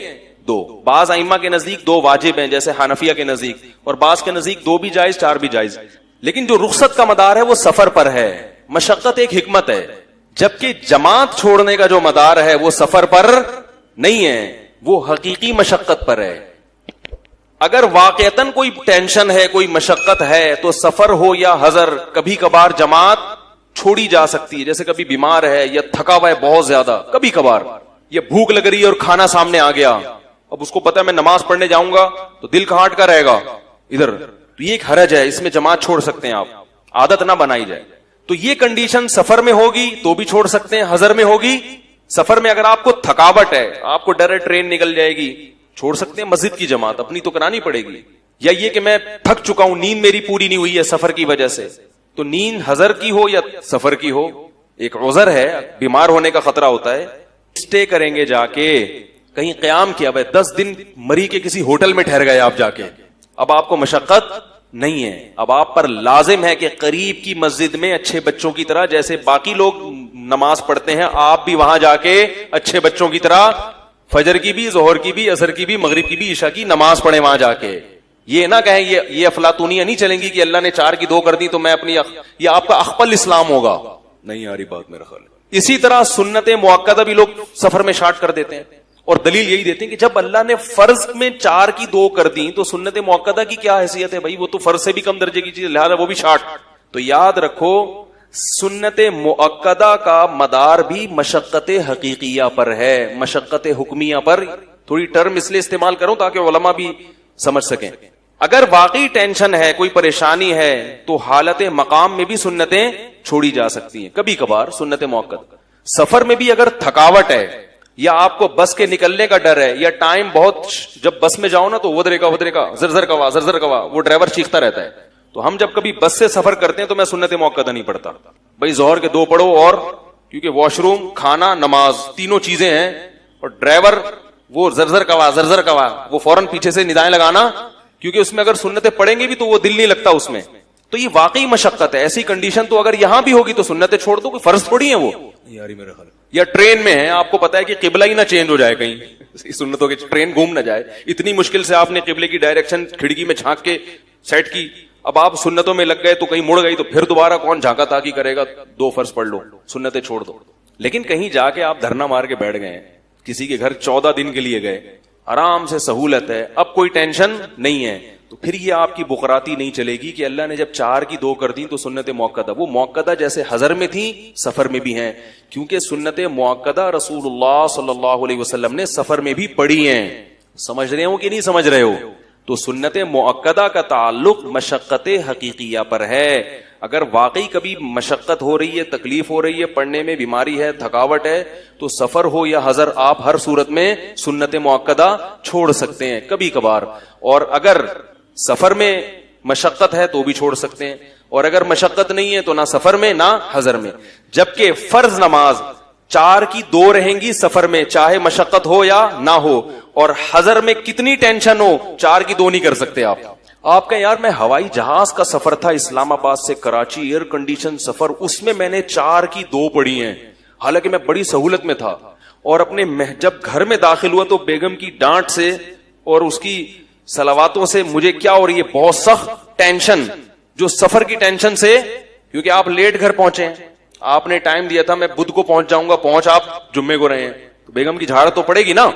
2. بعض ائمہ کے نزدیک 2 واجب ہیں, جیسے حنفیہ کے نزدیک, اور بعض کے نزدیک 2 بھی جائز 4 بھی جائز. لیکن جو رخصت کا مدار ہے وہ سفر پر ہے. مشقت ایک حکمت ہے, جبکہ جماعت چھوڑنے کا جو مدار ہے وہ سفر پر نہیں ہے, وہ حقیقی مشقت پر ہے. اگر واقعتاً کوئی ٹینشن ہے, کوئی مشقت ہے, تو سفر ہو یا حضر کبھی کبھار جماعت چھوڑی جا سکتی ہے. جیسے کبھی بیمار ہے یا تھکا ہوا ہے بہت زیادہ, کبھی کبھار یا بھوک لگ رہی ہے اور کھانا سامنے آ گیا, اب اس کو پتا ہے میں نماز پڑھنے جاؤں گا تو دل کہاں اٹکا رہے گا ادھر, تو یہ ایک حرج ہے, اس میں جماعت چھوڑ سکتے ہیں آپ, عادت نہ بنائی جائے. تو یہ کنڈیشن سفر میں ہوگی تو بھی چھوڑ سکتے ہیں, حضر میں ہوگی. سفر میں اگر آپ کو تھکاوٹ ہے, آپ کو ڈر ہے ٹرین نکل جائے گی, چھوڑ سکتے ہیں مسجد کی جماعت, اپنی تو کرانی پڑے گی. یا یہ کہ میں تھک چکا ہوں, نیند میری پوری نہیں ہوئی ہے سفر کی وجہ سے, تو نیند حضر کی ہو یا سفر کی ہو, ایک عذر ہے, بیمار ہونے کا خطرہ ہوتا ہے, اسٹے کریں گے جا کے. کہیں قیام کیا بھائی 10 دن مری کے کسی ہوٹل میں ٹھہر گئے آپ جا کے, اب آپ کو مشقت نہیں ہے, اب آپ پر لازم ہے کہ قریب کی مسجد میں اچھے بچوں کی طرح, جیسے باقی لوگ نماز پڑھتے ہیں, آپ بھی وہاں جا کے اچھے بچوں کی طرح فجر کی بھی, ظہر کی بھی, عصر کی بھی, مغرب کی بھی, عشاء کی نماز پڑھیں وہاں جا کے. یہ نہ کہیں یہ افلاطونیاں نہیں چلیں گی کہ اللہ نے 4 کی 2 کر دی تو میں اپنی, یہ آپ کا اخپل اسلام ہوگا. نہیں آ رہی بات میرا خیال. اسی طرح سنت مؤکدہ بھی لوگ سفر میں شارٹ کر دیتے ہیں, اور دلیل یہی دیتے ہیں کہ جب اللہ نے فرض میں 4 کی 2 کر دی تو سنت مؤکدہ کی کیا حیثیت ہے بھائی, وہ تو فرض سے بھی کم درجے کی چیز, لہذا وہ بھی شارٹ. تو یاد رکھو سنت مؤکدہ کا مدار بھی مشقت حقیقیہ پر ہے, مشقت حکمیہ پر. تھوڑی ٹرم اس لیے استعمال کروں تاکہ علماء بھی سمجھ سکیں. اگر واقعی ٹینشن ہے, کوئی پریشانی ہے, تو حالت مقام میں بھی سنتیں چھوڑی جا سکتی ہیں کبھی کبھار, سنت مؤکدہ. سفر میں بھی اگر تھکاوٹ ہے, یا آپ کو بس کے نکلنے کا ڈر ہے, یا ٹائم بہت, جب بس میں جاؤ نا تو ودرے کا زرزر کا وہ ڈرائیور چیختا رہتا ہے. تو ہم جب کبھی بس سے سفر کرتے ہیں تو میں سنت مؤکدہ نہیں پڑھتا بھائی, ظہر کے 2 پڑھو, اور کیونکہ واش روم, کھانا, نماز تینوں چیزیں ہیں, اور ڈرائیور وہ زرزر کوا وہ فوراً پیچھے سے ندائیں لگانا, کیونکہ اس میں اگر سنتیں پڑھیں گے بھی تو وہ دل نہیں لگتا اس میں. تو یہ واقعی مشقت ہے. ایسی کنڈیشن تو اگر یہاں بھی ہوگی تو سنتیں چھوڑ دو, کوئی فرض تھوڑی ہے وہ. یا ٹرین میں ہے, آپ کو پتا ہے کہ قبلہ ہی نہ چینج ہو جائے کہیں, سنتوں کی ٹرین گھوم نہ جائے, اتنی مشکل سے آپ نے قبلے کی ڈائریکشن کھڑکی میں جھانک کے سیٹ کی, اب آپ سنتوں میں لگ گئے تو کہیں مڑ گئی تو پھر دوبارہ کون جھانکا تاکی کرے گا, 2 فرض پڑھ لو, سنتیں چھوڑ دو. لیکن کہیں جا کے آپ دھرنا مار کے بیٹھ گئے, کسی کے گھر 14 دن کے لیے گئے, آرام سے سہولت ہے, اب کوئی ٹینشن نہیں ہے, تو پھر یہ آپ کی بقراتی نہیں چلے گی کہ اللہ نے جب 4 کی 2 کر دی تو سنت مؤکدہ, وہ مؤکدہ جیسے حضر میں تھی سفر میں بھی ہیں, کیونکہ سنت مؤکدہ رسول اللہ صلی اللہ علیہ وسلم نے سفر میں بھی پڑھی ہیں. سمجھ رہے ہو کہ نہیں سمجھ رہے ہو؟ تو سنت مؤکدہ کا تعلق مشقت حقیقیہ پر ہے. اگر واقعی کبھی مشقت ہو رہی ہے، تکلیف ہو رہی ہے، پڑھنے میں بیماری ہے، تھکاوٹ ہے، تو سفر ہو یا حضر آپ ہر صورت میں سنت مؤکدہ چھوڑ سکتے ہیں کبھی کبھار. اور اگر سفر میں مشقت ہے تو بھی چھوڑ سکتے ہیں، اور اگر مشقت نہیں ہے تو نہ سفر میں نہ حضر میں. جبکہ فرض نماز 4 کی 2 رہیں گی سفر میں، چاہے مشقت ہو یا نہ ہو. اور حضر میں کتنی ٹینشن ہو 4 کی 2 نہیں کر سکتے آپ. آپ کہیں یار میں ہوائی جہاز کا سفر تھا اسلام آباد سے کراچی، ایئر کنڈیشن سفر، اس میں نے 4 کی 2 پڑھی ہیں، حالانکہ میں بڑی سہولت میں تھا. اور اپنے جب گھر میں داخل ہوا تو بیگم کی ڈانٹ سے اور اس کی صلواتوں سے مجھے کیا ہو رہی ہے، بہت سخت ٹینشن، جو سفر کی ٹینشن سے، کیونکہ آپ لیٹ گھر پہنچے ہیں، آپ نے ٹائم دیا تھا میں بدھ کو پہنچ جاؤں گا، پہنچ آپ جمعے کو رہے ہیں، تو بیگم کی جھاڑ تو پڑے گی نا.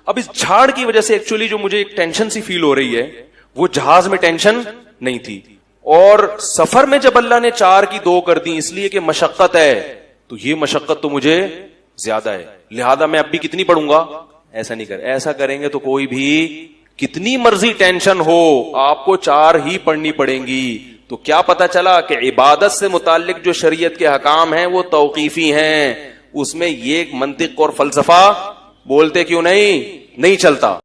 اب اس جھاڑ کی وجہ سے ایکچولی جو مجھے ایک ٹینشن سی فیل ہو رہی ہے وہ جہاز میں ٹینشن نہیں تھی. اور سفر میں جب اللہ نے 4 کی 2 کر دی اس لیے کہ مشقت ہے، تو یہ مشقت تو مجھے زیادہ ہے، لہذا میں اب بھی کتنی پڑھوں گا. ایسا نہیں ایسا کریں گے تو کوئی بھی کتنی مرضی ٹینشن ہو آپ کو 4 ہی پڑھنی پڑیں گی. تو کیا پتا چلا کہ عبادت سے متعلق جو شریعت کے حکام ہیں وہ توقیفی ہیں، اس میں یہ منطق اور فلسفہ بولتے کیوں نہیں چلتا.